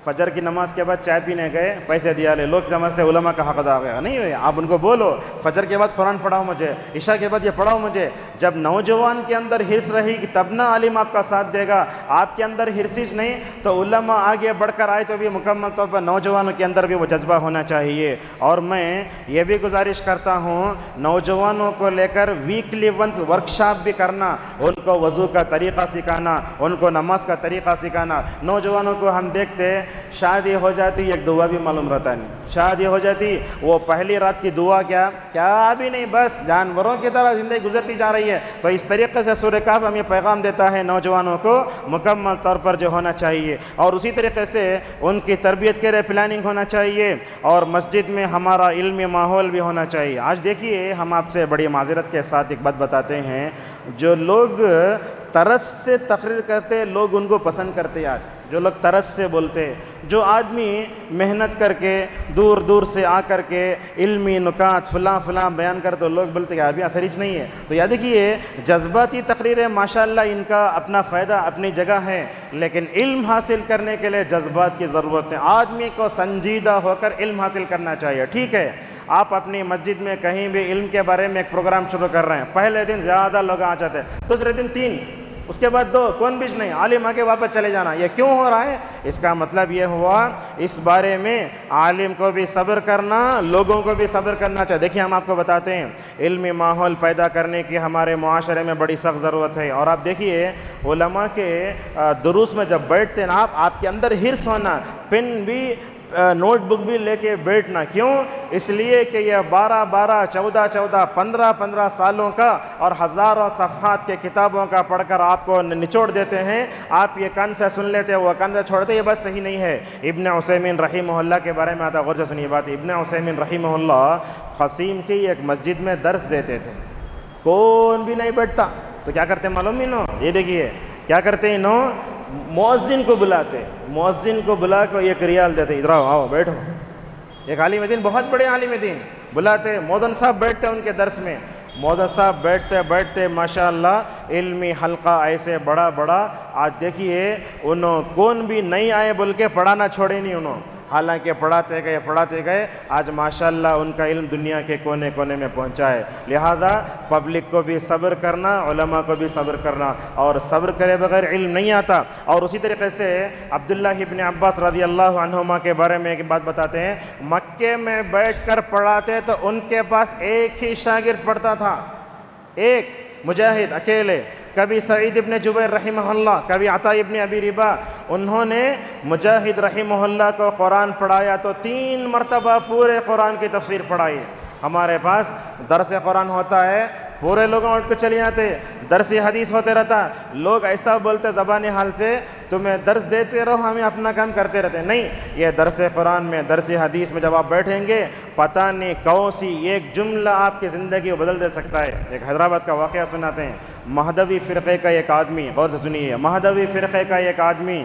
فجر کی نماز کے بعد چائے پینے گئے، پیسے دیا لے، لوگ سمجھتے علماء کا حق ادا گیا. نہیں، آپ ان کو بولو فجر کے بعد قرآن پڑھاؤ مجھے، عشاء کے بعد یہ پڑھاؤ مجھے. جب نوجوان کے اندر حرص رہی کہ تب نہ عالم آپ کا ساتھ دے گا. آپ کے اندر حرص نہیں تو علماء آگے بڑھ کر آئے تو بھی مکمل طور پر نوجوانوں کے اندر بھی وہ جذبہ ہونا چاہیے. اور میں یہ بھی گزارش کرتا ہوں نوجوانوں کو لے کر ویکلی ونس ورکشاپ بھی کرنا، ان کو وضو کا طریقہ سکھانا، ان کو نماز کا طریقہ سکھانا. نوجوانوں کو ہم دیکھتے شادی ہو جاتی ایک دعا بھی معلوم رہتا نہیں، شادی ہو جاتی وہ پہلی رات کی دعا کیا بھی نہیں، بس جانوروں کی طرح زندگی گزرتی جا رہی ہے. تو اس طریقے سے سورہ کہف ہمیں پیغام دیتا ہے نوجوانوں کو مکمل طور پر جو ہونا چاہیے. اور اسی طریقے سے ان کی تربیت کے لیے پلاننگ ہونا چاہیے، اور مسجد میں ہمارا علمی ماحول بھی ہونا چاہیے. آج دیکھیے ہم آپ سے بڑی معذرت کے ساتھ ایک بات بتاتے ہیں، جو لوگ طرز سے تقریر کرتے لوگ ان کو پسند کرتے. آج جو لوگ طرز سے بولتے، جو آدمی محنت کر کے دور دور سے آ کر کے علمی نکات فلاں بیان کرتے تو لوگ بولتے کہ ابھی اثریچ نہیں ہے. تو یاد رکھیے جذباتی تقریریں ماشاءاللہ ان کا اپنا فائدہ اپنی جگہ ہے، لیکن علم حاصل کرنے کے لیے جذبات کی ضرورت ہے. آدمی کو سنجیدہ ہو کر علم حاصل کرنا چاہیے. ٹھیک ہے، آپ اپنی مسجد میں کہیں بھی علم کے بارے میں ایک پروگرام شروع کر رہے ہیں، پہلے دن زیادہ لوگ آ جاتے ہیں، دوسرے دن 3، اس کے بعد 2، کون بیچ نہیں، عالم آ کے واپس چلے جانا. یہ کیوں ہو رہا ہے؟ اس کا مطلب یہ ہوا اس بارے میں عالم کو بھی صبر کرنا، لوگوں کو بھی صبر کرنا چاہیے. دیکھیے ہم آپ کو بتاتے ہیں علمی ماحول پیدا کرنے کی ہمارے معاشرے میں بڑی سخت ضرورت ہے. اور آپ دیکھیے علماء کے دروس میں جب بیٹھتے ہیں آپ کے اندر حرص ہونا، پن بھی نوٹ بک بھی لے کے بیٹھنا. کیوں؟ اس لیے کہ یہ 12 14 15 سالوں کا اور ہزاروں صفحات کے کتابوں کا پڑھ کر آپ کو نچوڑ دیتے ہیں. آپ یہ کان سے سن لیتے وہ کان سے چھوڑتے. یہ بات صحیح نہیں ہے. ابن عثیمین رحمہ اللہ کے بارے میں آتا، غور سے سنیے بات. ابن عثیمین رحمہ اللہ قصیم کی ایک مسجد میں درس دیتے تھے، کون بھی نہیں بیٹھتا. تو کیا کرتے معلوم ہی نو، یہ دیکھیے کیا کرتے ہیں نو، مؤذن کو بلاتے، مؤذن کو بلا کر 1 ریال دیتے، ادھر آؤ بیٹھو. ایک عالم دین، بہت بڑے عالم دین بلاتے، مؤذن صاحب بیٹھتے ان کے درس میں. مؤذن صاحب بیٹھتے ماشاءاللہ علمی حلقہ ایسے بڑا. آج دیکھیے انہوں کون بھی نہیں آئے بول کے پڑھانا چھوڑے نہیں انہوں، حالانکہ پڑھاتے گئے. آج ماشاءاللہ ان کا علم دنیا کے کونے کونے میں پہنچا ہے. لہذا پبلک کو بھی صبر کرنا، علماء کو بھی صبر کرنا، اور صبر کرے بغیر علم نہیں آتا. اور اسی طریقے سے عبداللہ ابن عباس رضی اللہ عنہما کے بارے میں ایک بات بتاتے ہیں، مکے میں بیٹھ کر پڑھاتے تو ان کے پاس ایک ہی شاگرد پڑھتا تھا، ایک مجاہد اکیلے. کبھی سعید ابن جبیر رحمہ اللہ، کبھی عطا ابن ابی ربا. انہوں نے مجاہد رحمہ اللہ کو قرآن پڑھایا تو 3 مرتبہ پورے قرآن کی تفسیر پڑھائی. ہمارے پاس درس قرآن ہوتا ہے، پورے لوگ اٹھ کے چلے جاتے، درس حدیث ہوتے رہتا، لوگ ایسا بولتے زبانی حال سے تمہیں درس دیتے رہو، ہمیں اپنا کام کرتے رہتے. نہیں، یہ درس قرآن میں، درس حدیث میں جب آپ بیٹھیں گے پتہ نہیں کون سی ایک جملہ آپ کی زندگی کو بدل دے سکتا ہے. ایک حیدرآباد کا واقعہ سناتے ہیں. مہدوی فرقے کا ایک آدمی، غور سے سنیے، مہدوی فرقے کا ایک آدمی،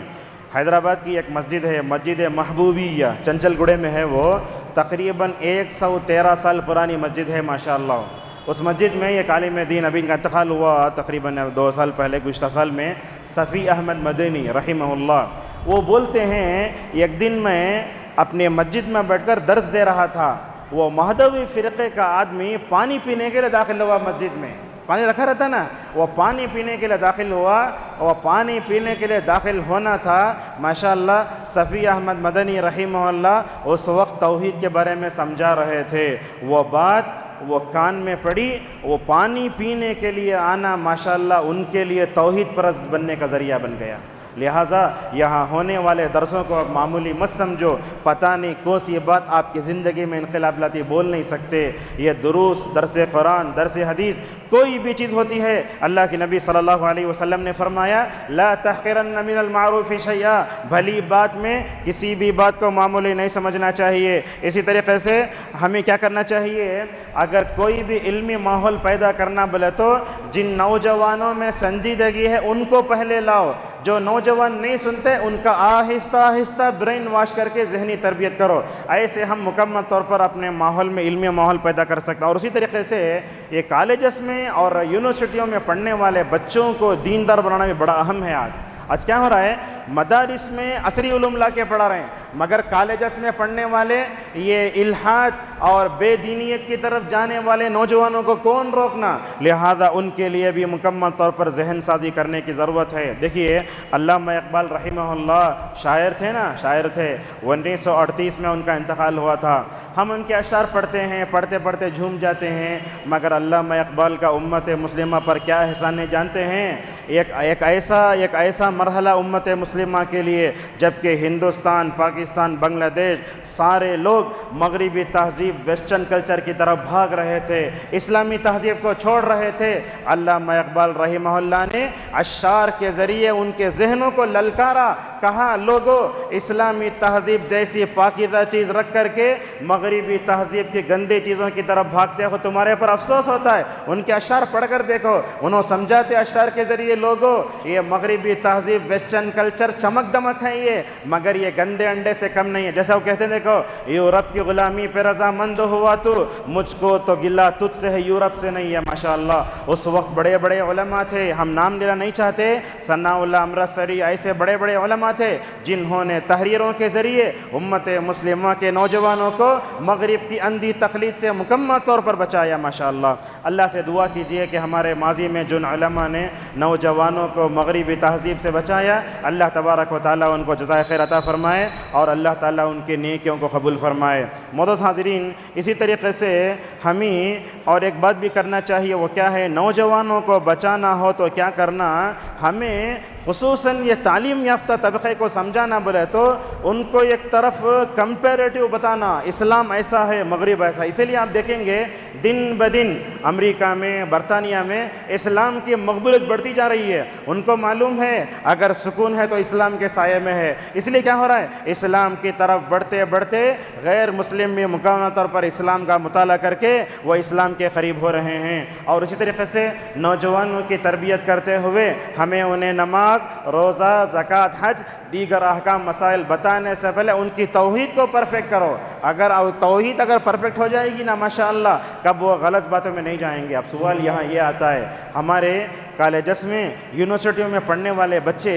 حیدرآباد کی ایک مسجد ہے، مسجد محبوبیہ، چنچل گڑھے میں ہے. وہ تقریباً 113 سال پرانی مسجد ہے ماشاءاللہ. اس مسجد میں ایک عالم دین، ابھی ان کا انتقال ہوا تقریباً 2 سال پہلے، گزشتہ سال میں، صفی احمد مدنی رحمہ اللہ. وہ بولتے ہیں ایک دن میں اپنے مسجد میں بیٹھ کر درس دے رہا تھا. وہ مہدوی فرقے کا آدمی پانی پینے کے لیے داخل ہوا مسجد میں، پانی رکھا رہتا نا، وہ پانی پینے کے لیے داخل ہوا. اور پانی پینے کے لیے داخل ہونا تھا، ماشاءاللہ صفی احمد مدنی رحمہ اللہ اس وقت توحید کے بارے میں سمجھا رہے تھے. وہ بات وہ کان میں پڑی، وہ پانی پینے کے لیے آنا ماشاءاللہ ان کے لیے توحید پرست بننے کا ذریعہ بن گیا. لہٰذا یہاں ہونے والے درسوں کو معمولی مت سمجھو، پتہ نہیں کون سی بات آپ کی زندگی میں انقلاب لاتی، بول نہیں سکتے. یہ دروس، درس قرآن، درس حدیث، کوئی بھی چیز ہوتی ہے، اللہ کے نبی صلی اللہ علیہ وسلم نے فرمایا لا تحقرن من المعروف شیئا، بھلی بات میں کسی بھی بات کو معمولی نہیں سمجھنا چاہیے. اسی طریقے سے ہمیں کیا کرنا چاہیے، اگر کوئی بھی علمی ماحول پیدا کرنا بولے تو جن نوجوانوں میں سنجیدگی ہے ان کو پہلے لاؤ. جو نوجوان نہیں سنتے ان کا آہستہ آہستہ برین واش کر کے ذہنی تربیت کرو. ایسے ہم مکمل طور پر اپنے ماحول میں علمی ماحول پیدا کر سکتے ہیں. اور اسی طریقے سے یہ کالجز میں اور یونیورسٹیوں میں پڑھنے والے بچوں کو دیندار بنانا بھی بڑا اہم ہے. آج کیا ہو رہا ہے، مدارس میں عصری علوم لا کے پڑھا رہے ہیں، مگر کالجز میں پڑھنے والے یہ الحاد اور بے دینیت کی طرف جانے والے نوجوانوں کو کون روکنا. لہذا ان کے لیے بھی مکمل طور پر ذہن سازی کرنے کی ضرورت ہے. دیکھیے علامہ اقبال رحمہ اللہ شاعر تھے نا، شاعر تھے. 1938 میں ان کا انتقال ہوا تھا. ہم ان کے اشعار پڑھتے ہیں، پڑھتے پڑھتے جھوم جاتے ہیں، مگر علامہ اقبال کا امت مسلمہ پر کیا احسان ہے جانتے ہیں؟ ایک ایسا مرحلہ امت مسلمہ کے لیے جبکہ ہندوستان، پاکستان، بنگلہ دیش سارے لوگ مغربی تہذیب، ویسٹرن کلچر کی طرف بھاگ رہے تھے، اسلامی تہذیب کو چھوڑ رہے تھے. علامہ اقبال رحمہ اللہ نے اشعار کے ذریعے ان کے ذہنوں کو للکارا، کہا لوگو اسلامی تہذیب جیسی پاکیزہ چیز رکھ کر کے مغربی تہذیب کی گندی چیزوں کی طرف بھاگتے ہو، تمہارے پر افسوس ہوتا ہے. ان کے اشعار پڑھ کر دیکھو، انہوں سمجھاتے اشعار کے ذریعے لوگو یہ مغربی تہذیب، ویسٹرن کلچر چمک دمک ہے یہ، مگر یہ گندے انڈے سے کم نہیں ہے. جیسا وہ کہتے ہیں، دیکھو یورپ کی غلامی پہ رضامند ہوا تو مجھ کو تو گلہ تجھ سے ہے، یورپ سے نہیں ہے. ماشاءاللہ اس وقت بڑے بڑے علماء تھے، ہم نام لینا نہیں چاہتے، ثناء اللہ امرتسری، ایسے بڑے بڑے علماء تھے جنہوں نے تحریروں کے ذریعے امت مسلمہ کے نوجوانوں کو مغرب کی اندھی تقلید سے مکمل طور پر بچایا. ماشاءاللہ اللہ سے دعا کیجئے کہ ہمارے ماضی میں جن علماء نے نوجوانوں کو مغربی تہذیب سے بچایا، اللہ تبارک و تعالیٰ ان کو جزائے خیر عطا فرمائے اور اللہ تعالیٰ ان کی نیکیوں کو قبول فرمائے. معزز حاضرین، اسی طریقے سے ہمیں اور ایک بات بھی کرنا چاہیے، وہ کیا ہے، نوجوانوں کو بچانا ہو تو کیا کرنا، ہمیں خصوصاً یہ تعلیم یافتہ طبقے کو سمجھانا بولے تو ان کو ایک طرف کمپیریٹیو بتانا، اسلام ایسا ہے، مغرب ایسا. اسی لیے آپ دیکھیں گے دن بدن امریکہ میں، برطانیہ میں اسلام کی مقبولیت بڑھتی جا رہی ہے. ان کو معلوم ہے اگر سکون ہے تو اسلام کے سائے میں ہے. اس لیے کیا ہو رہا ہے، اسلام کی طرف بڑھتے بڑھتے غیر مسلم بھی مکمل طور پر اسلام کا مطالعہ کر کے وہ اسلام کے قریب ہو رہے ہیں. اور اسی طریقے سے نوجوانوں کی تربیت کرتے ہوئے ہمیں انہیں نماز، روزہ، زکوٰۃ، حج، دیگر احکام مسائل بتانے سے پہلے ان کی توحید کو پرفیکٹ کرو. اگر توحید پرفیکٹ ہو جائے گی نا ماشاءاللہ، کب وہ غلط باتوں میں نہیں جائیں گے. اب سوال یہاں یہ آتا ہے، ہمارے کالجز میں، یونیورسٹیوں میں پڑھنے والے بچے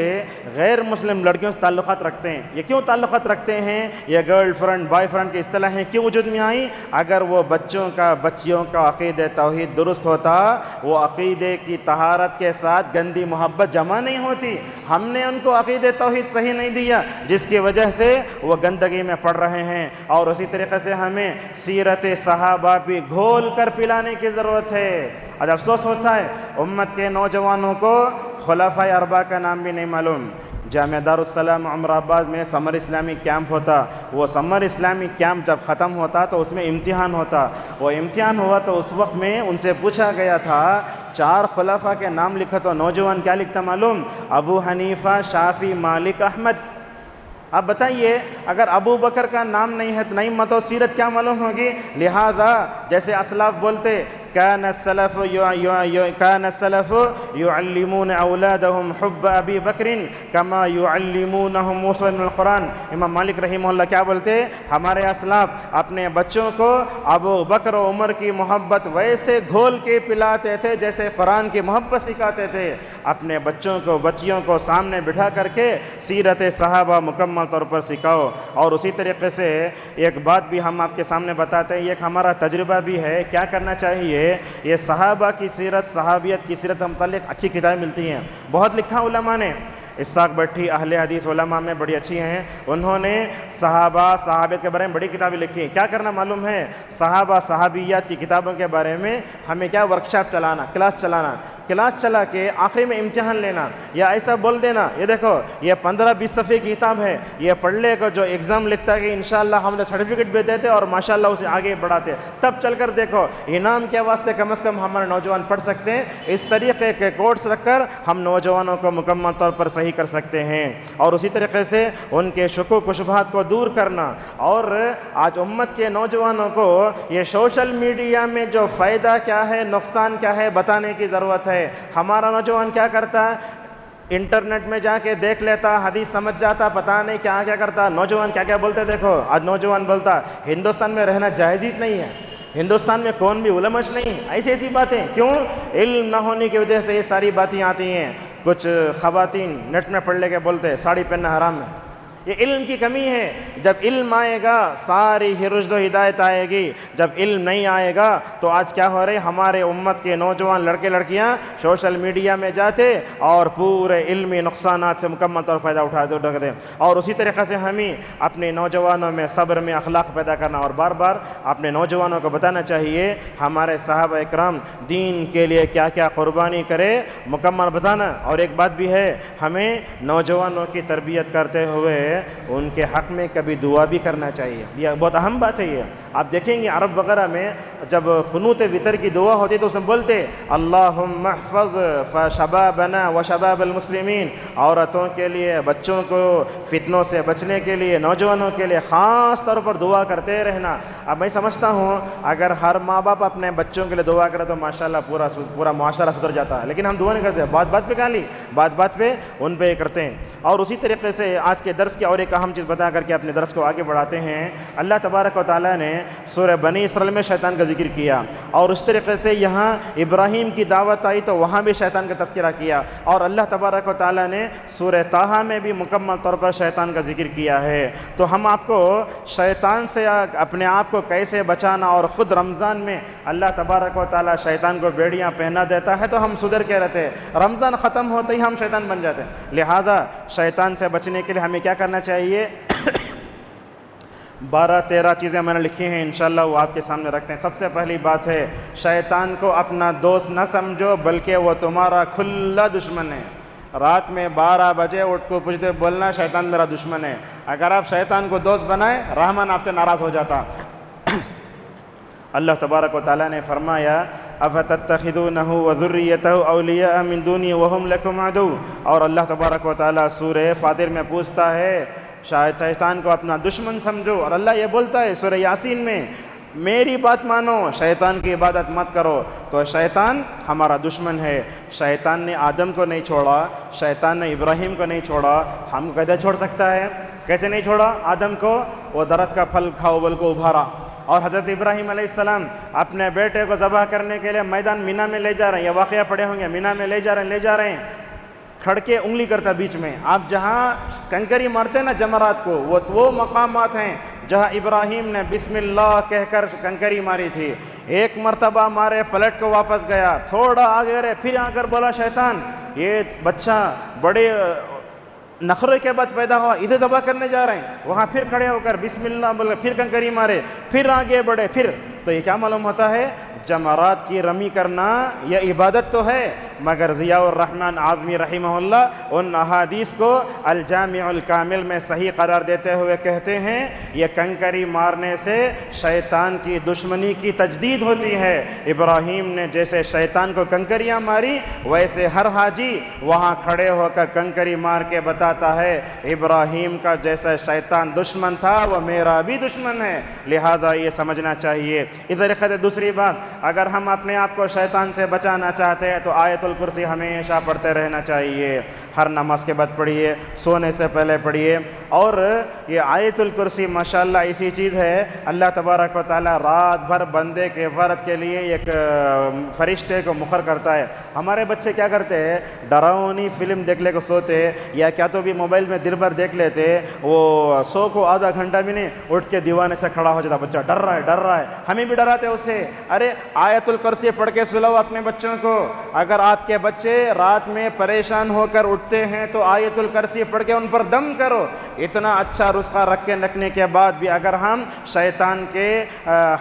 غیر مسلم لڑکیوں سے تعلقات رکھتے ہیں. یہ کیوں تعلقات رکھتے ہیں؟ یہ گرل فرینڈ، بوائے فرینڈ کی اصطلاحیں کیوں وجود میں آئی؟ اگر وہ بچیوں کا عقید توحید درست ہوتا، وہ عقیدے کی طہارت کے ساتھ گندی محبت جمع نہیں ہوتی. ہم نے ان کو عقید توحید صحیح نہیں دیا، جس کی وجہ سے وہ گندگی میں پڑ رہے ہیں. اور اسی طریقے سے ہمیں سیرت صحابہ بھی گھول کر پلانے کی ضرورت ہے. آج افسوس ہوتا ہے امت کے نوجوانوں کو خلفائے اربعہ کا نام بھی نہیں معلوم. جامعہ دارالسلام عمر آباد میں سمر اسلامی کیمپ ہوتا، وہ سمر اسلامی کیمپ جب ختم ہوتا تو اس میں امتحان ہوتا، وہ امتحان ہوا تو اس وقت میں ان سے پوچھا گیا تھا 4 خلفاء کے نام لکھا، تو نوجوان کیا لکھتا معلوم؟ ابو حنیفہ، شافعی، مالک، احمد۔ اب بتائیے اگر ابو بکر کا نام نہیں ہے تو نہیں مت و سیرت کیا معلوم ہوگی؟ لہذا جیسے اسلاف بولتے کان السلف يعلمون اولادهم حب ابی بکر کما يعلمونهم وصول من القرآن۔ امام مالک رحمہ اللہ کیا بولتے؟ ہمارے اسلاف اپنے بچوں کو ابو بکر و عمر کی محبت ویسے گھول کے پلاتے تھے جیسے قرآن کی محبت سکھاتے تھے۔ اپنے بچوں کو بچیوں کو سامنے بٹھا کر کے سیرت صحابہ مکمل طور پر سکھاؤ۔ اور اسی طریقے سے ایک بات بھی ہم آپ کے سامنے بتاتے ہیں، ایک ہمارا تجربہ بھی ہے، کیا کرنا چاہیے؟ یہ صحابہ کی سیرت، صحابیت کی سیرت کے متعلق اچھی کتابیں ملتی ہیں، بہت لکھا علماء نے۔ اسحاق بٹھی اہل حدیث علماء میں بڑی اچھی ہیں، انہوں نے صحابہ صحابیت کے بارے میں بڑی کتابیں لکھی ہیں۔ کیا کرنا معلوم ہے؟ صحابہ صحابیات کی کتابوں کے بارے میں ہمیں کیا ورکشاپ چلانا، کلاس چلا کے آخری میں امتحان لینا، یا ایسا بول دینا یہ دیکھو یہ 15-20 صفحے کی کتاب ہے، یہ پڑھ لے کو جو ایگزام لکھتا ہے کہ انشاءاللہ ہم نے سرٹیفکیٹ بھی دیتے اور ماشاءاللہ اسے آگے بڑھاتے، تب چل کر دیکھو انعام کے واسطے کم از کم ہمارے نوجوان پڑھ سکتے ہیں۔ اس طریقے کے کورس رکھ کر ہم نوجوانوں کو مکمل طور پر صحیح کر سکتے ہیں، اور اسی طریقے سے ان کے شکوک و شبہات کو دور کرنا۔ اور آج امت کے نوجوانوں کو یہ سوشل میڈیا میں جو فائدہ کیا ہے، نقصان کیا ہے بتانے کی ضرورت ہے۔ ہمارا نوجوان کیا کرتا ہے؟ انٹرنیٹ میں جا کے دیکھ لیتا، حدیث سمجھ جاتا، پتہ نہیں کیا کیا کرتا۔ نوجوان کیا کیا بولتے دیکھو، آج نوجوان بولتا ہندوستان میں رہنا جائز ہی نہیں ہے، ہندوستان میں کون بھی علماء نہیں، ایسی باتیں۔ کیوں؟ علم نہ ہونے کی وجہ سے یہ ساری باتیں آتی ہیں۔ کچھ خواتین نیٹ میں پڑھ لے کے بولتے ساڑی پہننا حرام ہے، یہ علم کی کمی ہے۔ جب علم آئے گا ساری ہی رشد و ہدایت آئے گی، جب علم نہیں آئے گا تو آج کیا ہو رہے؟ ہمارے امت کے نوجوان لڑکے لڑکیاں سوشل میڈیا میں جاتے اور پورے علمی نقصانات سے مکمل طور فائدہ اٹھاتے۔ اور اسی طریقے سے ہمیں اپنے نوجوانوں میں صبر میں اخلاق پیدا کرنا، اور بار بار اپنے نوجوانوں کو بتانا چاہیے ہمارے صحابہ اکرام دین کے لیے کیا کیا قربانی کرے، مکمل بتانا۔ اور ایک بات بھی ہے، ہمیں نوجوانوں کی تربیت کرتے ہوئے ان کے حق میں کبھی دعا بھی کرنا چاہیے، یہ بہت اہم بات ہے۔ یہ آپ دیکھیں گے عرب وغیرہ میں جب قنوت وتر کی دعا ہوتی تو اس میں بولتے اللہم احفظ شبابنا و شباب المسلمین، عورتوں کے لیے، بچوں کو فتنوں سے بچنے کے لیے، نوجوانوں کے لیے خاص طور پر دعا کرتے رہنا۔ اب میں سمجھتا ہوں اگر ہر ماں باپ اپنے بچوں کے لیے دعا کرے تو ماشاءاللہ پورا معاشرہ سدھر جاتا ہے، لیکن ہم دعا نہیں کرتے، بات پہ گالی، بات پہ ان پہ کرتے ہیں۔ اور اسی طریقے سے آج کے درس کی اور ایک اہم چیز بتا کر کے اپنے درس کو آگے بڑھاتے ہیں۔ اللہ تبارک و تعالیٰ نے سورہ بنی اسرائیل میں شیطان کا ذکر کیا، اور اس طریقے سے یہاں ابراہیم کی دعوت آئی تو وہاں بھی شیطان کا تذکرہ کیا، اور اللہ تبارک و تعالیٰ نے سورہ طٰہٰ میں بھی مکمل طور پر شیطان کا ذکر کیا ہے۔ تو ہم آپ کو شیطان سے اپنے آپ کو کیسے بچانا، اور خود رمضان میں اللہ تبارک و تعالیٰ شیطان کو بیڑیاں پہنا دیتا ہے تو ہم سدھر کے رہتے ہیں، رمضان ختم ہوتے ہی ہم شیطان بن جاتے ہیں۔ لہذا شیطان سے بچنے کے لیے ہمیں کیا کرنا چاہیے؟ 12-13 چیزیں میں نے لکھی ہیں، انشاءاللہ وہ آپ کے سامنے رکھتے ہیں۔ سب سے پہلی بات ہے شیطان کو اپنا دوست نہ سمجھو، بلکہ وہ تمہارا کھلا دشمن ہے۔ رات میں 12 بجے اٹھ کو پوچھتے بولنا شیطان میرا دشمن ہے۔ اگر آپ شیطان کو دوست بنائیں رحمان آپ سے ناراض ہو جاتا۔ اللہ تبارک و تعالیٰ نے فرمایا افتتخذونہ وذریتہ اولیاء من دونی وہم لکم عدو، اور اللہ تبارک و تعالیٰ سورہ فاطر میں پوچھتا ہے شیطان کو اپنا دشمن سمجھو، اور اللہ یہ بولتا ہے سورہ یاسین میں میری بات مانو، شیطان کی عبادت مت کرو۔ تو شیطان ہمارا دشمن ہے۔ شیطان نے آدم کو نہیں چھوڑا، شیطان نے ابراہیم کو نہیں چھوڑا، ہم کو کیسے چھوڑ سکتا ہے؟ کیسے نہیں چھوڑا؟ آدم کو وہ درخت کا پھل کھاؤ بول کو ابھارا، اور حضرت ابراہیم علیہ السلام اپنے بیٹے کو ذبح کرنے کے لیے میدان مینا میں لے جا رہے ہیں، یہ واقعہ پڑھے ہوں گے، مینا میں لے جا رہے ہیں، کھڑ کے انگلی کرتا بیچ میں۔ آپ جہاں کنکری مارتے نا جمرات کو، وہ مقامات ہیں جہاں ابراہیم نے بسم اللہ کہہ کر کنکری ماری تھی۔ ایک مرتبہ مارے، پلٹ کو واپس گیا، تھوڑا آگے رہے، پھر آ کر بولا شیطان یہ بچہ بڑے نخرے کے بعد پیدا ہوا، ادھر ذبح کرنے جا رہے ہیں، وہاں پھر کھڑے ہو کر بسم اللہ بول کر پھر کنکری مارے، پھر آگے بڑھے، پھر تو یہ کیا معلوم ہوتا ہے؟ جمرات کی رمی کرنا یہ عبادت تو ہے، مگر ضیاء الرحمن اعظمی رحمہ اللہ ان احادیث کو الجامع الکامل میں صحیح قرار دیتے ہوئے کہتے ہیں یہ کنکری مارنے سے شیطان کی دشمنی کی تجدید ہوتی ہے۔ ابراہیم نے جیسے شیطان کو کنکریاں ماری، ویسے ہر حاجی وہاں کھڑے ہو کر کنکری مار کے بتاتا ہے ابراہیم کا جیسا شیطان دشمن تھا وہ میرا بھی دشمن ہے، لہذا یہ سمجھنا چاہیے۔ اس طریقے سے دوسری بات، اگر ہم اپنے آپ کو شیطان سے بچانا چاہتے ہیں تو آیت الکرسی ہمیشہ پڑھتے رہنا چاہیے، ہر نماز کے بعد پڑھیے، سونے سے پہلے پڑھیے۔ اور یہ آیت الکرسی ماشاءاللہ ایسی چیز ہے، اللہ تبارک و تعالیٰ رات بھر بندے کے فرد کے لیے ایک فرشتے کو مقرر کرتا ہے۔ ہمارے بچے کیا کرتے ہیں؟ ڈراؤنی فلم دیکھ لے کو سوتے، یا کیا تو بھی موبائل میں دن بھر دیکھ لیتے، وہ سو کو آدھا گھنٹہ بھی نہیں، اٹھ کے دیوانے سے کھڑا ہو جاتا، بچہ ڈر رہا ہے ڈر رہا ہے، ہمیں بھی ڈراتے اس سے۔ ارے آیت الکرسی پڑھ کے سلاؤ اپنے بچوں کو۔ اگر آپ کے بچے رات میں پریشان ہو کر اٹھتے ہیں تو آیت الکرسی پڑھ کے ان پر دم کرو۔ اتنا اچھا رسخہ رکھ کے رکھنے کے بعد بھی اگر ہم شیطان کے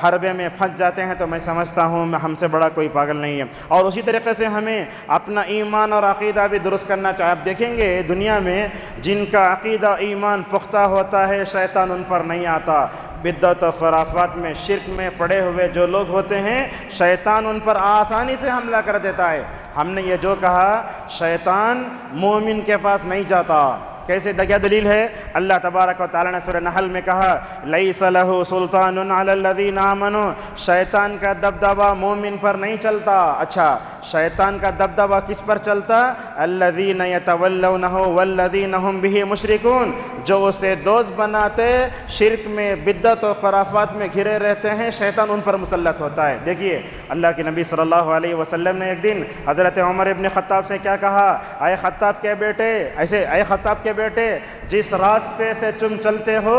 حربے میں پھنس جاتے ہیں تو میں سمجھتا ہوں ہم سے بڑا کوئی پاگل نہیں ہے۔ اور اسی طریقے سے ہمیں اپنا ایمان اور عقیدہ بھی درست کرنا چاہیے۔ آپ دیکھیں گے دنیا میں جن کا عقیدہ ایمان پختہ ہوتا ہے شیطان ان پر نہیں آتا۔ بدعت و خرافات میں، شرک میں پڑے ہوئے جو لوگ ہوتے ہیں شیطان ان پر آسانی سے حملہ کر دیتا ہے۔ ہم نے یہ جو کہا شیطان مومن کے پاس نہیں جاتا، کیسے کیا دلیل ہے؟ اللہ تبارک و تعالیٰ نے سورہ نحل میں کہا لیس لہ سلطان علی الذین آمنوا، شیطان کا دبدبہ مومن پر نہیں چلتا۔ اچھا شیطان کا دبدبہ کس پر چلتا؟ الذین یتولونہ والذین ہم بہ مشرکون، جو اسے دوست بناتے شرک میں بدعت و خرافات میں گھرے رہتے ہیں، شیطان ان پر مسلط ہوتا ہے۔ دیکھیے اللہ کے نبی صلی اللہ علیہ وسلم نے ایک دن حضرت عمر ابن خطاب سے کیا کہا؟ اے خطاب کے بیٹے، اے خطاب کے بیٹے، جس راستے سے تم چلتے ہو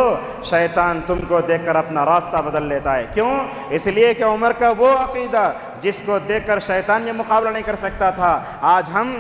شیطان تم کو دیکھ کر اپنا راستہ بدل لیتا ہے۔ کیوں؟ اس لیے کہ عمر کا وہ عقیدہ جس کو دیکھ کر شیطان یہ مقابلہ نہیں کر سکتا تھا، آج ہم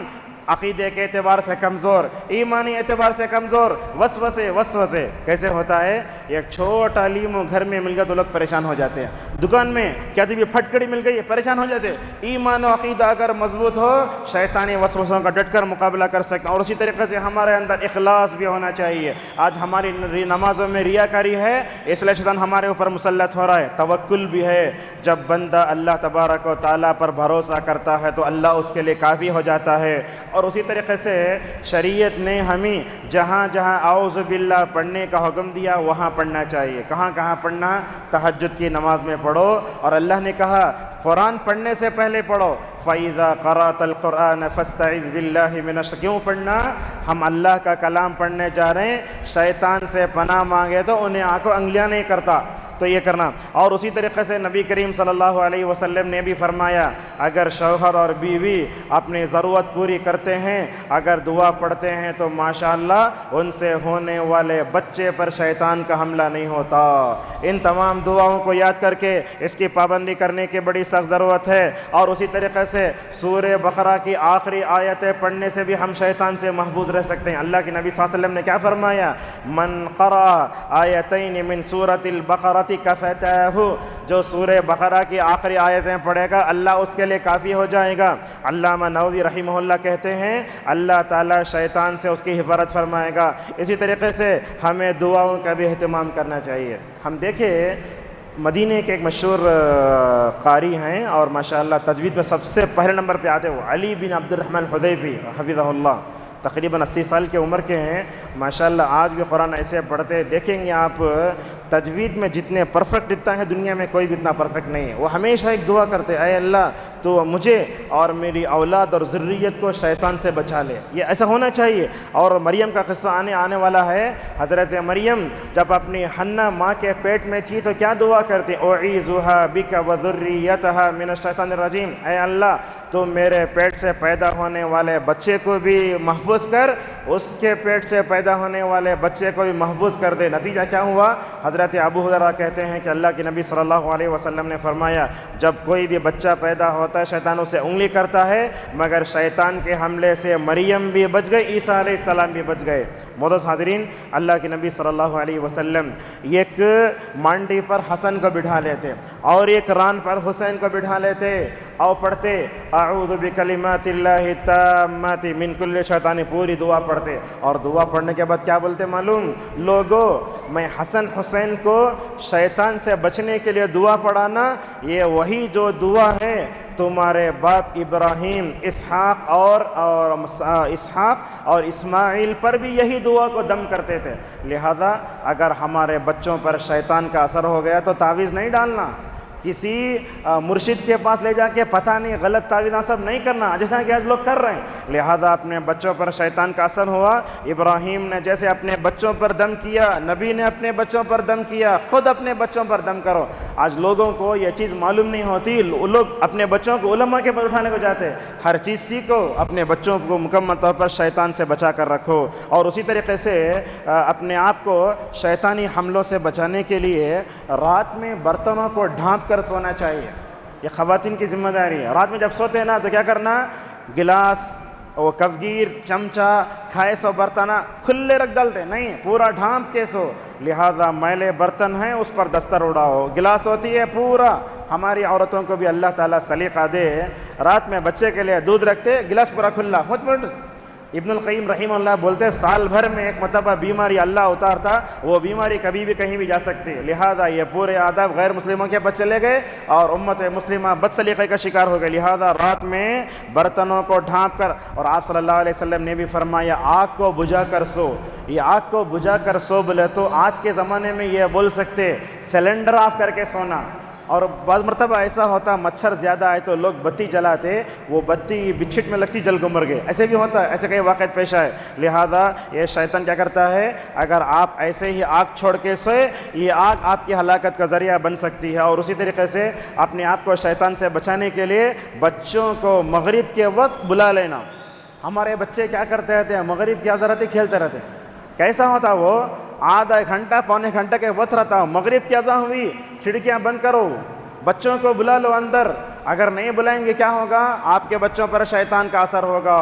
عقیدے کے اعتبار سے کمزور، ایمانی اعتبار سے کمزور، وسوسے کیسے ہوتا ہے؟ ایک چھوٹا لیمو گھر میں مل گیا تو لوگ پریشان ہو جاتے ہیں، دکان میں کیا جب یہ پھٹکڑی مل گئی پریشان ہو جاتے ہیں۔ ایمان و عقیدہ اگر مضبوط ہو شیطانی وسوسوں کا ڈٹ کر مقابلہ کر سکتے ہیں۔ اور اسی طریقے سے ہمارے اندر اخلاص بھی ہونا چاہیے۔ آج ہماری نمازوں میں ریاکاری ہے، اس لیے شیطان ہمارے اوپر مسلط ہو رہا ہے۔ توکل بھی ہے، جب بندہ اللہ تبارک و تعالیٰ پر بھروسہ کرتا ہے تو اللہ اس کے لیے کافی ہو جاتا ہے۔ اور اسی طریقے سے شریعت نے ہمیں جہاں جہاں اعوذ باللہ پڑھنے کا حکم دیا وہاں پڑھنا چاہیے۔ کہاں کہاں پڑھنا؟ تہجد کی نماز میں پڑھو، اور اللہ نے کہا قرآن پڑھنے سے پہلے پڑھو فَإِذَا قَرَأْتَ الْقُرْآنَ فَاسْتَعِذْ بِاللَّهِ مِنَ الشَّيْطَانِ۔ کیوں پڑھنا؟ ہم اللہ کا کلام پڑھنے جا رہے ہیں، شیطان سے پناہ مانگے تو انہیں آنکھوں انگلیاں نہیں کرتا، تو یہ کرنا۔ اور اسی طریقے سے نبی کریم صلی اللہ علیہ وسلم نے بھی فرمایا اگر شوہر اور بیوی اپنی ضرورت پوری کرتے ہیں، اگر دعا پڑھتے ہیں تو ماشاءاللہ ان سے ہونے والے بچے پر شیطان کا حملہ نہیں ہوتا۔ ان تمام دعاؤں کو یاد کر کے اس کی پابندی کرنے کی بڑی سخت ضرورت ہے۔ اور اسی طریقے سے سورہ بقرہ کی آخری آیتیں پڑھنے سے بھی ہم شیطان سے محفوظ رہ سکتے ہیں۔ اللہ کے نبی صلی اللہ علیہ وسلم نے کیا فرمایا؟ من قرأ آیتین من سورۃ البقرہ کفتاہ، جو سورہ بقرہ کی آخری آیتیں پڑھے گا اللہ اس کے لیے کافی ہو جائے گا۔ علامہ نووی رحمہ اللہ کہتے ہیں اللہ تعالیٰ شیطان سے اس کی حفاظت فرمائے گا۔ اسی طریقے سے ہمیں دعاؤں کا بھی اہتمام کرنا چاہیے۔ ہم دیکھیں مدینہ کے ایک مشہور قاری ہیں اور ماشاءاللہ تجوید میں سب سے پہلے نمبر پہ آتے ہیں، وہ علی بن عبد الرحمن الحذیفی حفظہ اللہ، تقریباً 80 سال کی عمر کے ہیں ماشاءاللہ، آج بھی قرآن ایسے پڑھتے دیکھیں گے آپ۔ تجوید میں جتنے پرفیکٹ اتنا ہے دنیا میں کوئی بھی اتنا پرفیکٹ نہیں ہے۔ وہ ہمیشہ ایک دعا کرتے اے اللہ تو مجھے اور میری اولاد اور ذریت کو شیطان سے بچا لے، یہ ایسا ہونا چاہیے۔ اور مریم کا قصہ آنے والا ہے۔ حضرت مریم جب اپنی حنہ ماں کے پیٹ میں تھی تو کیا دعا کرتی؟ اعیذھا بک وذریتھا من الشیطان الرجیم، اے اللہ تو میرے پیٹ سے پیدا ہونے والے بچے کو بھی محفوظ محفوظ کر، اس کے پیٹ سے پیدا ہونے والے بچے کو بھی محفوظ کر دے۔ نتیجہ کیا ہوا؟ حضرت ابو ہریرہ کہتے ہیں کہ اللہ کے نبی صلی اللہ علیہ وسلم نے فرمایا جب کوئی بھی بچہ پیدا ہوتا ہے شیطان اسے انگلی کرتا ہے، مگر شیطان کے حملے سے مریم بھی بچ گئی، عیسیٰ علیہ السلام بھی بچ گئے۔ معزز حاضرین، اللہ کے نبی صلی اللہ علیہ وسلم ایک مانڈی پر حسن کو بٹھا لیتے اور ایک ران پر حسین کو بٹھا لیتے اور پڑھتے اعوذ بکلمات اللہ التامات من کل شیطان، پوری دعا پڑھتے، اور دعا پڑھنے کے بعد کیا بولتے معلوم؟ لوگوں، میں حسن حسین کو شیطان سے بچنے کے لیے دعا پڑھانا، یہ وہی جو دعا ہے تمہارے باپ ابراہیم، اسحاق اور اسماعیل پر بھی یہی دعا کو دم کرتے تھے۔ لہذا اگر ہمارے بچوں پر شیطان کا اثر ہو گیا تو تعویذ نہیں ڈالنا، کسی مرشد کے پاس لے جا کے پتہ نہیں غلط تعویذ سب نہیں کرنا جیسا کہ آج لوگ کر رہے ہیں۔ لہذا اپنے بچوں پر شیطان کا اثر ہوا، ابراہیم نے جیسے اپنے بچوں پر دم کیا، نبی نے اپنے بچوں پر دم کیا، خود اپنے بچوں پر دم کرو۔ آج لوگوں کو یہ چیز معلوم نہیں ہوتی، لوگ اپنے بچوں کو علماء کے پر اٹھانے کو جاتے ہیں۔ ہر چیز سیکھو، اپنے بچوں کو مکمل طور پر شیطان سے بچا کر رکھو، اور اسی طریقے سے اپنے آپ کو شیطانی حملوں سے بچانے کے لیے رات میں برتنوں کو ڈھانپ کر سونا چاہیے۔ یہ خواتین کی ذمہ داری ہے۔ رات میں جب سوتے ہیں نا تو کیا کرنا؟ گلاس، وہ کفگیر، چمچہ، کھائے سو برتنا کھلے رکھ ڈالتے نہیں، پورا ڈھانپ کے سو۔ لہذا میلے برتن ہیں اس پر دستر اڑاؤ، گلاس ہوتی ہے پورا۔ ہماری عورتوں کو بھی اللہ تعالیٰ سلیقہ دے، رات میں بچے کے لیے دودھ رکھتے، گلاس پورا کھلا ہوت پڑ۔ ابن القیم رحمہ اللہ بولتے سال بھر میں ایک مرتبہ بیماری اللہ اتارتا، وہ بیماری کبھی بھی کہیں بھی جا سکتی، لہذا یہ پورے آداب غیر مسلموں کے پاس چلے گئے اور امت مسلمہ بد سلیقے کا شکار ہو گئے۔ لہذا رات میں برتنوں کو ڈھانپ کر، اور آپ صلی اللہ علیہ وسلم نے بھی فرمایا آگ کو بجھا کر سو۔ یہ آگ کو بجھا کر سو بولے تو آج کے زمانے میں یہ بول سکتے سلنڈر آف کر کے سونا، اور بعض مرتبہ ایسا ہوتا مچھر زیادہ آئے تو لوگ بتی جلاتے، وہ بتی بچھٹ میں لگتی جل کو مر گئے، ایسے بھی ہوتا ہے، ایسے کئی واقعات پیش آئے۔ لہذا یہ شیطان کیا کرتا ہے، اگر آپ ایسے ہی آگ چھوڑ کے سوئے، یہ آگ آپ کی ہلاکت کا ذریعہ بن سکتی ہے۔ اور اسی طریقے سے اپنے آپ کو شیطان سے بچانے کے لیے بچوں کو مغرب کے وقت بلا لینا۔ ہمارے بچے کیا کرتے رہتے ہیں، مغرب کی حضرت کھیلتے رہتے ہیں۔ کیسا ہوتا وہ؟ آدھا گھنٹہ پونے گھنٹے کے وقت رہتا ہوں، مغرب کی اذان ہوئی، کھڑکیاں بند کرو، بچوں کو بلا لو اندر۔ اگر نہیں بلائیں گے کیا ہوگا؟ آپ کے بچوں پر شیطان کا اثر ہوگا۔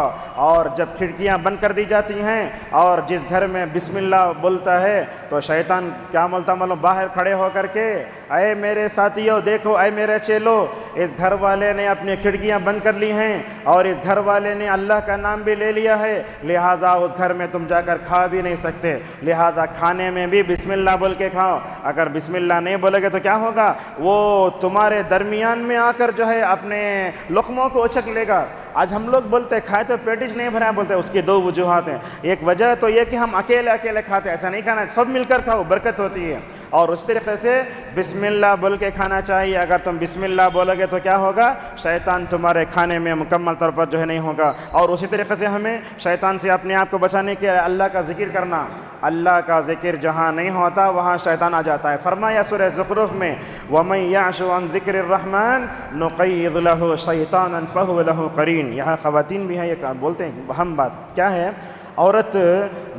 اور جب کھڑکیاں بند کر دی جاتی ہیں اور جس گھر میں بسم اللہ بولتا ہے تو شیطان کیا بولتا معلوم؟ باہر کھڑے ہو کر کے اے میرے ساتھیوں دیکھو، اے میرے چیلو، اس گھر والے نے اپنی کھڑکیاں بند کر لی ہیں اور اس گھر والے نے اللہ کا نام بھی لے لیا ہے، لہٰذا اس گھر میں تم جا کر کھا بھی نہیں سکتے، لہٰذا کھانے میں بھی بسم اللہ بول کے کھاؤ۔ اگر بسم اللہ نہیں بولے گے تو کیا ہوگا؟ وہ تمہارے درمیان میں آ کر جو ہے اپنے لقموں کو اچک لے گا۔ آج ہم لوگ بولتے کھائے تو پیٹش نہیں بھرا، بولتے اس کی دو وجوہات ہیں۔ ایک وجہ تو یہ کہ ہم اکیلے اکیلے کھاتے، ایسا نہیں کھانا، سب مل کر کھاؤ، برکت ہوتی ہے۔ اور اس طریقے سے بسم اللہ بول کے کھانا چاہیے۔ اگر تم بسم اللہ بولو گے تو کیا ہوگا؟ شیطان تمہارے کھانے میں مکمل طور پر جو ہے نہیں ہوگا۔ اور اسی طریقے سے ہمیں شیطان سے اپنے آپ کو بچانے کے اللہ کا ذکر کرنا۔ اللہ کا ذکر جہاں نہیں ہوتا وہاں شیطان آ جاتا ہے۔ فرمایا سورہ زخرف میں وَمَن يَعْشُ عَن ذِكْرِ الرَّحْمَنِ نُقَيِّضْ لَهُ شَيْطَانًا فَهُوَ لَهُ قَرِينٌ۔ یہاں خواتین بھی ہیں، یہ بولتے ہیں اہم بات کیا ہے؟ عورت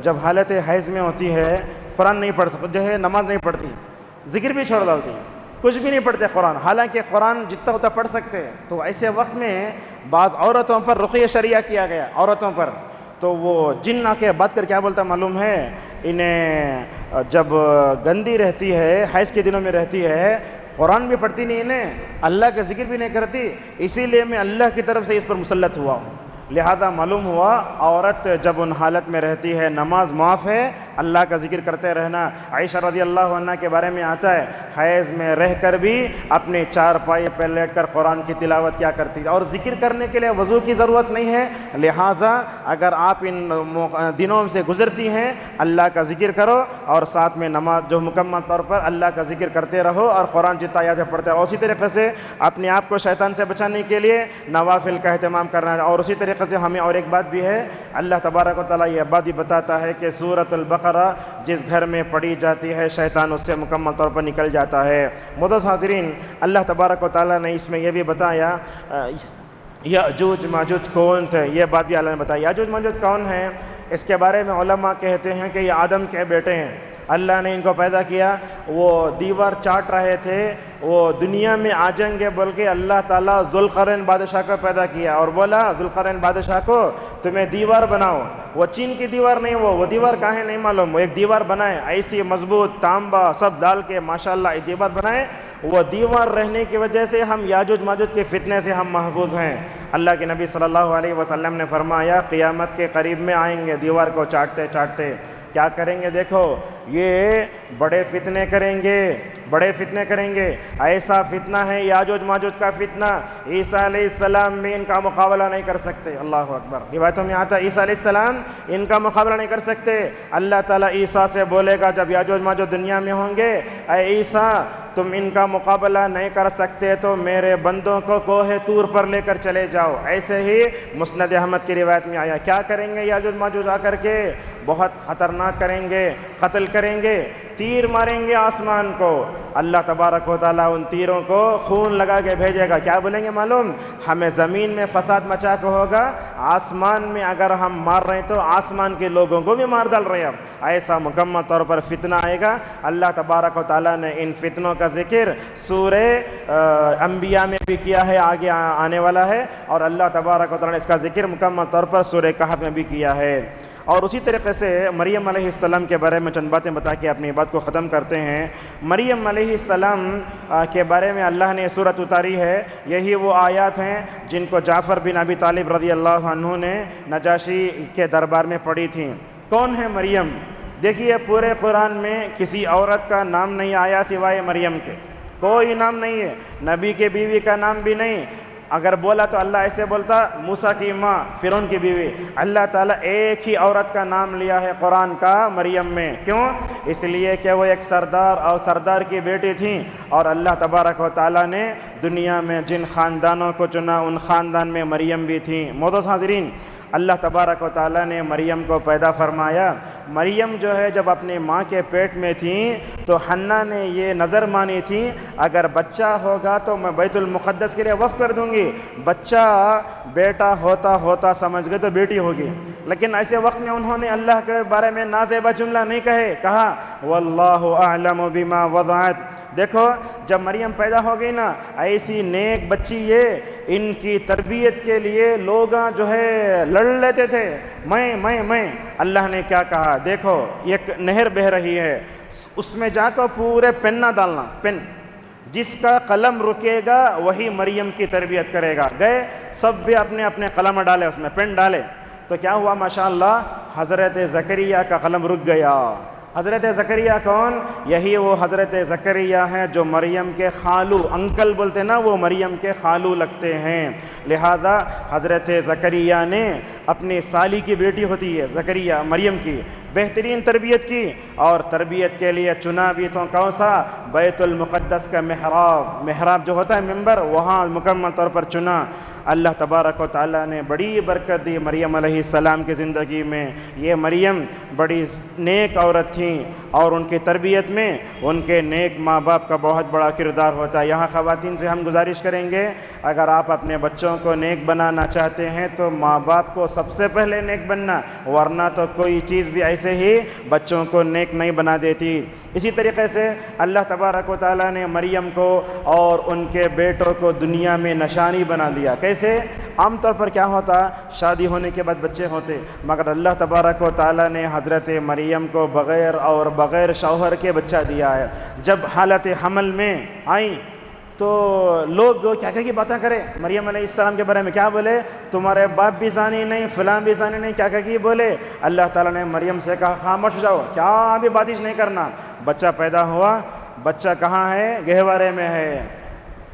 جب حالت حیض میں ہوتی ہے قرآن نہیں پڑھ سکتی، جو ہے نماز نہیں پڑھتی، ذکر بھی چھوڑ ڈالتی، کچھ بھی نہیں پڑھتے قرآن، حالانکہ قرآن جتنا ہوتا پڑھ سکتے ہیں۔ تو ایسے وقت میں بعض عورتوں پر رقیہ شریعہ کیا گیا، عورتوں پر، تو وہ جن آ کے بات کر کیا بولتا معلوم ہے؟ انہیں جب گندی رہتی ہے، حیض کے دنوں میں رہتی ہے، قرآن بھی پڑھتی نہیں، انہیں اللہ کا ذکر بھی نہیں کرتی، اسی لیے میں اللہ کی طرف سے اس پر مسلط ہوا ہوں۔ لہذا معلوم ہوا عورت جب ان حالت میں رہتی ہے نماز معاف ہے، اللہ کا ذکر کرتے رہنا۔ عائشہ رضی اللہ عنہ کے بارے میں آتا ہے حیض میں رہ کر بھی اپنے چار پائے پر لیٹ کر قرآن کی تلاوت کیا کرتی ہے، اور ذکر کرنے کے لیے وضو کی ضرورت نہیں ہے۔ لہٰذا اگر آپ ان دنوں سے گزرتی ہیں اللہ کا ذکر کرو، اور ساتھ میں نماز جو مکمل طور پر اللہ کا ذکر کرتے رہو اور قرآن جتنا یاد پڑھتے رہو۔ اسی طریقے سے اپنے آپ کو شیطان سے بچانے کے لیے نوافل کا اہتمام کرنا ہے۔ اور اسی طریقے سے ہمیں اور ایک بات بھی ہے، اللہ تبارک و تعالیٰ یہ بات بھی بتاتا ہے کہ سورۃ البقرہ جس گھر میں پڑھی جاتی ہے شیطان اس سے مکمل طور پر نکل جاتا ہے۔ معزز حاضرین، اللہ تبارک و تعالیٰ نے اس میں یہ بھی بتایا یاجوج ماجوج کون تھے، یہ بات بھی اللہ نے بتائی۔ یاجوج ماجوج کون ہیں، اس کے بارے میں علماء کہتے ہیں کہ یہ آدم کے بیٹے ہیں، اللہ نے ان کو پیدا کیا، وہ دیوار چاٹ رہے تھے، وہ دنیا میں آ جائیں گے بول کے اللہ تعالیٰ ذوالقرنین بادشاہ کو پیدا کیا اور بولا ذوالقرنین بادشاہ کو تمہیں دیوار بناؤ۔ وہ چین کی دیوار نہیں، وہ دیوار کہاں ہے نہیں معلوم، وہ ایک دیوار بنائے ایسی مضبوط تانبا سب ڈال کے ماشاءاللہ ایک دیوار بنائے۔ وہ دیوار رہنے کی وجہ سے ہم یاجوج ماجوج کے فتنے سے ہم محفوظ ہیں۔ اللہ کے نبی صلی اللہ علیہ وسلم نے فرمایا قیامت کے قریب میں آئیں گے دیوار کو چاٹتے چاٹتے، کیا کریں گے دیکھو، یہ بڑے فتنے کریں گے، بڑے فتنے کریں گے۔ ایسا فتنہ ہے یاجوج ماجوج کا فتنہ، عیسیٰ علیہ السلام بھی ان کا مقابلہ نہیں کر سکتے۔ اللہ اکبر، روایتوں میں آتا ہے عیسیٰ علیہ السلام ان کا مقابلہ نہیں کر سکتے۔ اللہ تعالیٰ عیسیٰ سے بولے گا جب یاجوج ماجوج دنیا میں ہوں گے، اے عیسیٰ تم ان کا مقابلہ نہیں کر سکتے تو میرے بندوں کو کوہ طور پر لے کر چلے جاؤ۔ ایسے ہی مسند احمد کی روایت میں آیا، کیا کریں گے یاجوج ماجوج آ کر کے، بہت خطرناک کریں گے، قتل کریں گے، تیر ماریں گے آسمان کو، اللہ تبارک و تعالیٰ ان تیروں کو خون لگا کے بھیجے گا۔ کیا بولیں گے معلوم، ہمیں زمین میں فساد مچا کے ہوگا، آسمان میں اگر ہم مار رہے ہیں تو آسمان کے لوگوں کو بھی مار ڈال رہے ہیں۔ ایسا مکمل طور پر فتنہ آئے گا۔ اللہ تبارک و تعالیٰ نے ان فتنوں کا ذکر سورہ انبیاء میں بھی کیا ہے، آگے آنے والا ہے، اور اللہ تبارک و تعالیٰ نے اس کا ذکر مکمل طور پر سورہ کہف میں بھی کیا ہے۔ اور اسی طریقے سے مریم علیہ السلام کے بارے میں چند باتیں بتا کے اپنی بات کو ختم کرتے ہیں۔ مریم علیہ السلام کے بارے میں اللہ نے سورت اتاری ہے، یہی وہ آیات ہیں جن کو جعفر بن ابی طالب رضی اللہ عنہ نے نجاشی کے دربار میں پڑھی تھیں۔ کون ہے مریم؟ دیکھیے پورے قرآن میں کسی عورت کا نام نہیں آیا سوائے مریم کے، کوئی نام نہیں ہے، نبی کے بیوی کا نام بھی نہیں۔ اگر بولا تو اللہ ایسے بولتا موسیٰ کی ماں فرعون کی بیوی، اللہ تعالیٰ ایک ہی عورت کا نام لیا ہے قرآن کا مریم میں۔ کیوں؟ اس لیے کہ وہ ایک سردار اور سردار کی بیٹی تھیں، اور اللہ تبارک و تعالیٰ نے دنیا میں جن خاندانوں کو چنا ان خاندان میں مریم بھی تھیں۔ معزز حاضرین، اللہ تبارک و تعالیٰ نے مریم کو پیدا فرمایا۔ مریم جو ہے جب اپنے ماں کے پیٹ میں تھیں تو حنا نے یہ نظر مانی تھی اگر بچہ ہوگا تو میں بیت المقدس کے لیے وقف کر دوں گی، بچہ بیٹا ہوتا ہوتا سمجھ گئے تو بیٹی ہوگی۔ لیکن ایسے وقت میں انہوں نے اللہ کے بارے میں نازیبا جملہ نہیں کہا واللہ اعلم بما وضعت۔ دیکھو جب مریم پیدا ہو گئی نا، ایسی نیک بچی یہ، ان کی تربیت کے لیے لوگ جو ہے لڑ لیتے تھے، میں اللہ نے کیا کہا، دیکھو ایک نہر بہہ رہی ہے، اس میں جا کر پورے پین نہ ڈالنا، پین جس کا قلم رکے گا وہی مریم کی تربیت کرے گا۔ گئے سب بھی اپنے اپنے قلم ڈالے، اس میں پین ڈالے، تو کیا ہوا ماشاءاللہ حضرت زکریا کا قلم رک گیا۔ حضرت زکریا کون؟ یہی وہ حضرت زکریا ہیں جو مریم کے خالو، انکل بولتے نا، وہ مریم کے خالو لگتے ہیں۔ لہذا حضرت زکریا نے اپنی سالی کی بیٹی ہوتی ہے زکریا، مریم کی بہترین تربیت کی، اور تربیت کے لیے چنا بھی تو کون سا؟ بیت المقدس کا محراب جو ہوتا ہے ممبر، وہاں مکمل طور پر چنا۔ اللہ تبارک و تعالیٰ نے بڑی برکت دی مریم علیہ السلام کی زندگی میں۔ یہ مریم بڑی نیک عورت تھیں، اور ان کی تربیت میں ان کے نیک ماں باپ کا بہت بڑا کردار ہوتا ہے۔ یہاں خواتین سے ہم گزارش کریں گے، اگر آپ اپنے بچوں کو نیک بنانا چاہتے ہیں تو ماں باپ کو سب سے پہلے نیک بننا، ورنہ تو کوئی چیز بھی ایسے ہی بچوں کو نیک نہیں بنا دیتی۔ اسی طریقے سے اللہ تبارک و تعالیٰ نے مریم کو اور ان کے بیٹوں کو دنیا میں نشانی بنا دیا۔ کیسے؟ عام طور پر کیا ہوتا، شادی ہونے کے بعد بچے ہوتے، مگر اللہ تبارک و تعالیٰ نے حضرت مریم کو بغیر شوہر کے بچہ دیا ہے۔ جب حالت حمل میں آئیں تو لوگ کیا کی باتیں کرے مریم علیہ السلام کے بارے میں، کیا بولے تمہارے باپ بھی زانی نہیں، فلاں بھی زانی نہیں، کیا کی بولے۔ اللہ تعالیٰ نے مریم سے کہا خاموش ہو جاؤ، کیا ابھی باتش نہیں کرنا۔ بچہ پیدا ہوا، بچہ کہاں ہے؟ گہوارے میں ہے،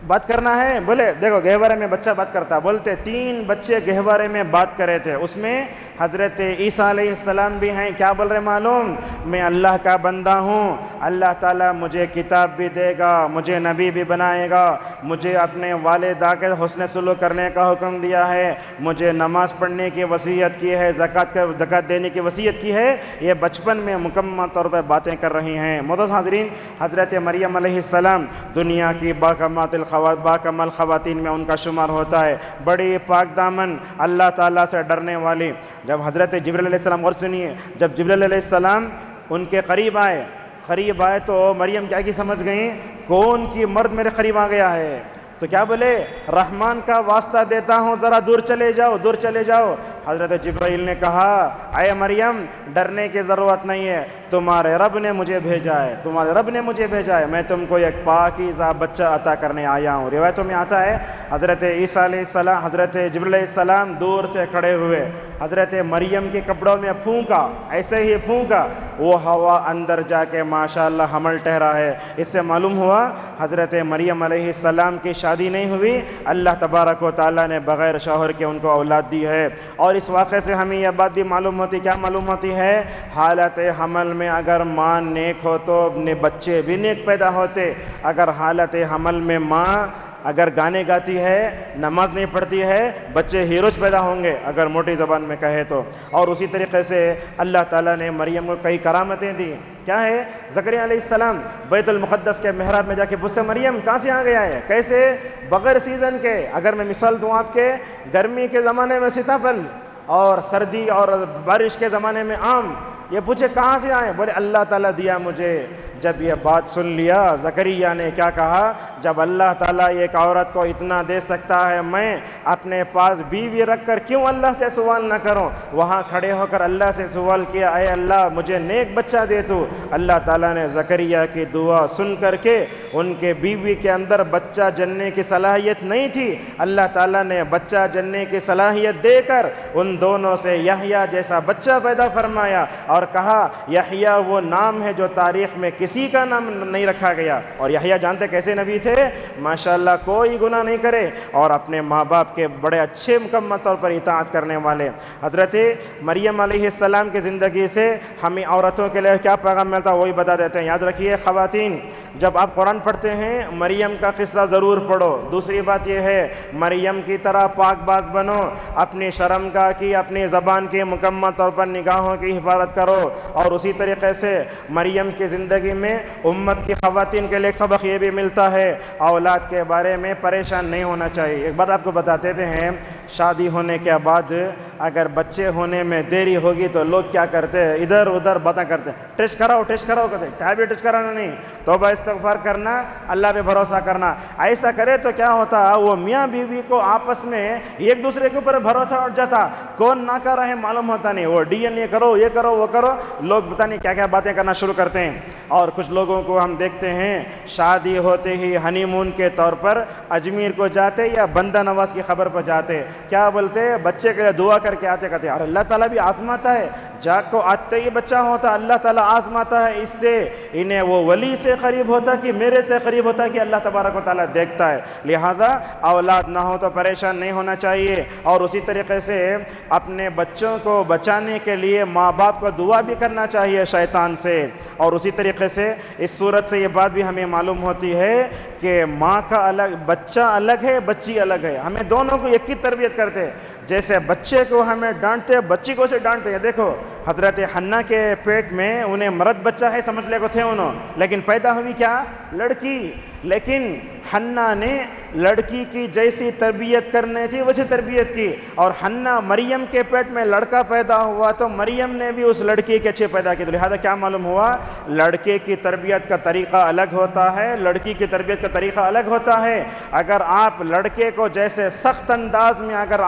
بات کرنا ہے، بولے دیکھو گہوارے میں بچہ بات کرتا، بولتے 3 بچے گہوارے میں بات کرے تھے، اس میں حضرت عیسیٰ علیہ السلام بھی ہیں۔ کیا بول رہے معلوم؟ میں اللہ کا بندہ ہوں، اللہ تعالیٰ مجھے کتاب بھی دے گا، مجھے نبی بھی بنائے گا، مجھے اپنے والدہ کے حسن سلوک کرنے کا حکم دیا ہے، مجھے نماز پڑھنے کی وصیت کی ہے، زکوٰۃ دینے کی وصیت کی ہے۔ یہ بچپن میں مکمل طور پر باتیں کر رہی ہیں۔ معزز حاضرین، حضرت مریم علیہ السلام دنیا کی باکمال باکمال خواتین میں ان کا شمار ہوتا ہے، بڑی پاک دامن اللہ تعالیٰ سے ڈرنے والی۔ جب حضرت جبرائیل علیہ السلام، اور سنیے، جب جبرائیل علیہ السلام ان کے قریب آئے تو مریم کیا کی سمجھ گئیں، کون کی مرد میرے قریب آ گیا ہے؟ تو کیا بولے، رحمان کا واسطہ دیتا ہوں، ذرا دور چلے جاؤ، دور چلے جاؤ۔ حضرت جبرائیل نے کہا، اے مریم ڈرنے کی ضرورت نہیں ہے، تمہارے رب نے مجھے بھیجا ہے، تمہارے رب نے مجھے بھیجا ہے، میں تم کو ایک پاکیزہ بچہ عطا کرنے آیا ہوں۔ روایتوں میں آتا ہے حضرت عیسیٰ علیہ السلام، حضرت جبرائیل علیہ السلام دور سے کھڑے ہوئے، حضرت مریم کے کپڑوں میں پھونکا، ایسے ہی پھونکا، وہ ہوا اندر جا کے ماشاءاللہ حمل ٹھہرا ہے۔ اس سے معلوم ہوا حضرت مریم علیہ السلام کی شادی نہیں ہوئی، اللہ تبارک و تعالیٰ نے بغیر شوہر کے ان کو اولاد دی ہے۔ اور اس واقعے سے ہمیں یہ بات بھی معلوم ہوتی، کیا معلوم ہوتی ہے، حالت حمل میں اگر ماں نیک ہو تو بچے بھی نیک پیدا ہوتے۔ اگر حالت حمل میں ماں اگر گانے گاتی ہے، نماز نہیں پڑھتی ہے، بچے ہیروز پیدا ہوں گے اگر موٹی زبان میں کہے تو۔ اور اسی طریقے سے اللہ تعالیٰ نے مریم کو کئی کرامتیں دی۔ کیا ہے، زکریا علیہ السلام بیت المقدس کے محراب میں جا کے پوچھتے، مریم کہاں سے آ گیا ہے، کیسے، بغیر سیزن کے۔ اگر میں مثال دوں آپ کے، گرمی کے زمانے میں سیتاپھل اور سردی اور بارش کے زمانے میں آم، یہ پوچھے کہاں سے آئے، بولے اللہ تعالیٰ دیا مجھے۔ جب یہ بات سن لیا زکریا نے کیا کہا، جب اللہ تعالیٰ ایک عورت کو اتنا دے سکتا ہے، میں اپنے پاس بیوی رکھ کر کیوں اللہ سے سوال نہ کروں۔ وہاں کھڑے ہو کر اللہ سے سوال کیا، اے اللہ مجھے نیک بچہ دے تو۔ اللہ تعالیٰ نے زکریا کی دعا سن کر کے، ان کے بیوی کے اندر بچہ جننے کی صلاحیت نہیں تھی، اللہ تعالیٰ نے بچہ جننے کی صلاحیت دے کر ان دونوں سے یحییٰ جیسا بچہ پیدا فرمایا، اور کہا یحییٰ وہ نام ہے جو تاریخ میں کسی کا نام نہیں رکھا گیا۔ اور یحییٰ جانتے کیسے نبی تھے، ماشاءاللہ کوئی گناہ نہیں کرے اور اپنے ماں باپ کے بڑے اچھے مکمل طور پر اطاعت کرنے والے۔ حضرت مریم علیہ السلام کی زندگی سے ہمیں عورتوں کے لیے کیا پیغام ملتا ہے وہی بتا دیتے ہیں۔ یاد رکھیے خواتین، جب آپ قرآن پڑھتے ہیں مریم کا قصہ ضرور پڑھو۔ دوسری بات یہ ہے، مریم کی طرح پاک باز بنو، اپنی شرمگاہ کی، اپنی زبان کی مکمل طور پر نگاہوں کی حفاظت کرو۔ اور اسی طریقے سے مریم کی زندگی میں امت کی خواتین کے لیے ایک سبق یہ بھی ملتا ہے، اولاد کے بارے میں پریشان نہیں ہونا چاہیے۔ ایک بات آپ کو بتاتے ہیں، شادی ہونے کے بعد اگر بچے ہونے میں دیری ہوگی تو لوگ کیا کرتے ہیں، ادھر ادھر باتیں کرتے ہیں، ٹیسٹ کراؤ کہتے ہیں، کیا بھی ٹیسٹ کرانا نہیں، توبہ استغفار کرنا، اللہ پہ بھروسہ کرنا۔ ایسا کرے تو کیا ہوتا، وہ میاں بیوی کو آپس میں ایک دوسرے کے اوپر بھروسہ اٹھ جاتا، کون نہ کر رہے معلوم ہوتا نہیں، وہ ڈی این اے کرو، یہ کرو وہ کرو، لوگ پتہ نہیں کیا کیا باتیں کرنا شروع کرتے ہیں۔ اور کچھ لوگوں کو ہم دیکھتے ہیں شادی ہوتے ہی ہنی مون کے طور پر اجمیر کو جاتے یا بندہ نواز کی خبر پر جاتے، کیا بولتے، بچے کے لیے دعا کر کے آتے، کہتے ہیں اور اللہ تعالیٰ بھی آزماتا ہے، جاگ کو آتے ہی بچہ ہوتا اللہ تعالیٰ آزماتا ہے، اس سے انہیں وہ ولی سے قریب ہوتا کہ میرے سے قریب ہوتا کہ اللہ تبارک و تعالیٰ دیکھتا ہے۔ لہذا اولاد نہ ہو تو پریشان نہیں ہونا چاہیے، اور اسی طریقے سے اپنے بچوں کو بچانے کے لیے ماں باپ کو دعا بھی کرنا چاہیے شیطان سے۔ اور اسی طریقے سے اس صورت سے یہ بات بھی ہمیں معلوم ہوتی ہے کہ ماں کا الگ، بچہ الگ ہے، بچی الگ ہے، ہمیں دونوں کو ایک ہی تربیت کرتے، جیسے بچے کو ہمیں ڈانٹتے بچی کو سے ڈانٹتے ہیں۔ دیکھو حضرت حنا کے پیٹ میں انہیں مرد بچہ ہے سمجھ لے کو تھے انہوں، لیکن پیدا ہوئی کیا، لڑکی، لیکن حنا نے لڑکی کی جیسی تربیت کرنی تھی ویسی تربیت کی، اور حنا مریم کے پیٹ میں لڑکا پیدا ہوا تو مریم نے بھی اس لڑکی کے اچھے پیدا کی۔ تو لہذا کیا معلوم ہوا، لڑکے کی تربیت کا طریقہ الگ ہوتا ہے، لڑکی کی تربیت کا طریقہ الگ ہوتا ہے۔ اگر آپ لڑکے کو جیسے سخت انداز میں اگر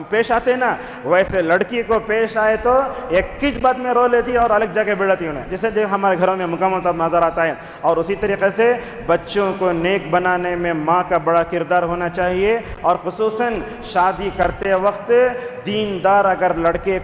پیش آتے نا، ویسے لڑکی کو پیش آئے تو ایک کچ بات میں رو لیتی اور الگ جگہ بیٹھتی انہیں، جسے جو ہمارے گھروں میں مکمل طور نظر آتا ہے۔ اور اسی طریقے سے بچوں کو نیک بنانے میں ماں کا بڑا کردار ہونا چاہیے، اور خصوصاً شادی کرتے وقت دیندار اگر لڑکی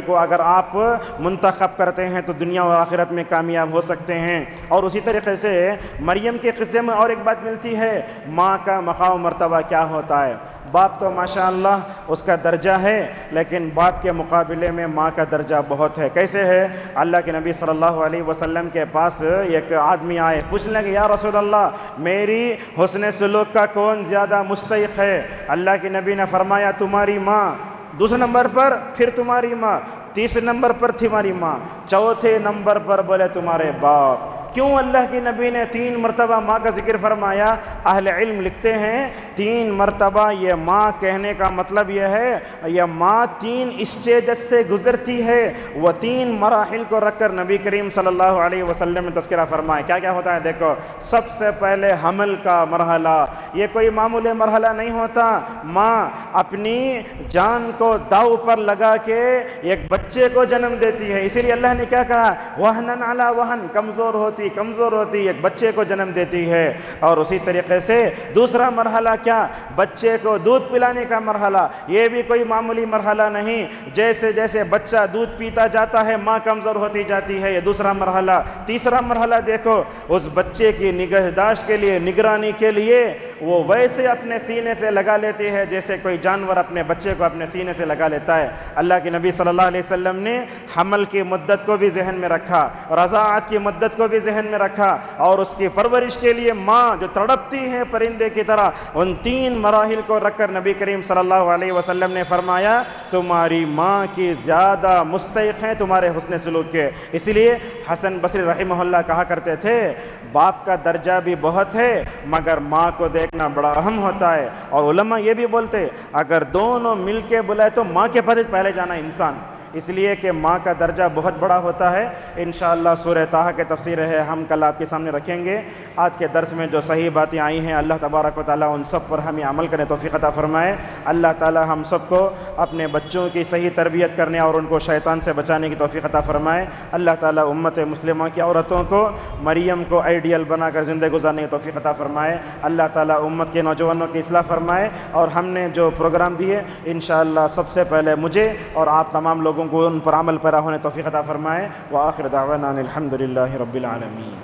کو اگر آپ منتخب کرتے ہیں تو دنیا اور آخرت میں کامیاب ہو سکتے ہیں۔ اور اسی طریقے سے مریم کے قصے میں اور ایک بات ملتی ہے، ماں کا مقام و مرتبہ کیا ہوتا ہے۔ باپ تو ماشاءاللہ اس کا درجہ ہے، لیکن باپ کے مقابلے میں ماں کا درجہ بہت ہے۔ کیسے ہے، اللہ کے نبی صلی اللہ علیہ وسلم کے پاس ایک آدمی آئے، پوچھنے لگے یا رسول اللہ میری حسن سلوک کا کون زیادہ مستحق ہے؟ اللہ کے نبی نے فرمایا تمہاری ماں، دوسرے نمبر پر پھر تمہاری ماں، تیسرے نمبر پر تھی ہماری ماں، چوتھے نمبر پر بولے تمہارے باپ۔ کیوں اللہ کی نبی نے 3 مرتبہ ماں کا ذکر فرمایا؟ اہل علم لکھتے ہیں 3 مرتبہ یہ ماں کہنے کا مطلب یہ ہے یہ ماں 3 اسٹیجز سے گزرتی ہے، وہ 3 مراحل کو رکھ کر نبی کریم صلی اللہ علیہ وسلم نے تذکرہ فرمایا۔ کیا کیا ہوتا ہے دیکھو، سب سے پہلے حمل کا مرحلہ، یہ کوئی معمولی مرحلہ نہیں ہوتا، ماں اپنی جان کو داؤ پر لگا کے ایک بچے کو جنم دیتی ہے، اسی لیے اللہ نے کیا کہا، وہنن علی وہن، کمزور ہوتی ایک بچے کو جنم دیتی ہے۔ اور اسی طریقے سے دوسرا مرحلہ کیا، بچے کو دودھ پلانے کا مرحلہ، یہ بھی کوئی معمولی مرحلہ نہیں، جیسے جیسے بچہ دودھ پیتا جاتا ہے ماں کمزور ہوتی جاتی ہے، یہ دوسرا مرحلہ۔ تیسرا مرحلہ دیکھو، اس بچے کی نگہداشت کے لیے، نگرانی کے لیے وہ ویسے اپنے سینے سے لگا لیتی ہے جیسے کوئی جانور اپنے بچے کو اپنے سینے سے لگا لیتا ہے۔ اللہ کے نبی صلی اللہ علیہ وسلم نے حمل کی مدت کو بھی ذہن میں رکھا، رضاعت کی مدت کو بھی ذہن میں رکھا، اور اس کی پرورش کے لیے ماں جو تڑپتی ہے پرندے کی طرح، ان 3 مراحل کو رکھ کر نبی کریم صلی اللہ علیہ وسلم نے فرمایا تمہاری ماں کی زیادہ مستحق ہیں تمہارے حسن سلوک کے۔ اس لیے حسن بصری رحمہ اللہ کہا کرتے تھے باپ کا درجہ بھی بہت ہے مگر ماں کو دیکھنا بڑا اہم ہوتا ہے، اور علماء یہ بھی بولتے اگر دونوں مل کے بلائے تو ماں کے پاس پہلے جانا انسان، اس لیے کہ ماں کا درجہ بہت بڑا ہوتا ہے۔ انشاءاللہ سورہ طٰہٰ کے تفسیر ہے ہم کل آپ کے سامنے رکھیں گے۔ آج کے درس میں جو صحیح باتیں آئی ہیں اللہ تبارک و تعالیٰ ان سب پر ہمیں عمل کرنے توفیق عطا فرمائے۔ اللہ تعالیٰ ہم سب کو اپنے بچوں کی صحیح تربیت کرنے اور ان کو شیطان سے بچانے کی توفیق عطا فرمائے۔ اللہ تعالیٰ امت مسلمہ کی عورتوں کو مریم کو آئیڈیل بنا کر زندگی گزارنے کی توفیق عطا فرمائے۔ اللہ تعالیٰ امت کے نوجوانوں کی اصلاح فرمائے، اور ہم نے جو پروگرام دیے انشاءاللہ سب سے پہلے مجھے اور آپ تمام لوگوں کو ان پر عمل پیرا ہونے توفیق عطا فرمائے۔ وآخر دعوانا الحمدللہ رب العالمین۔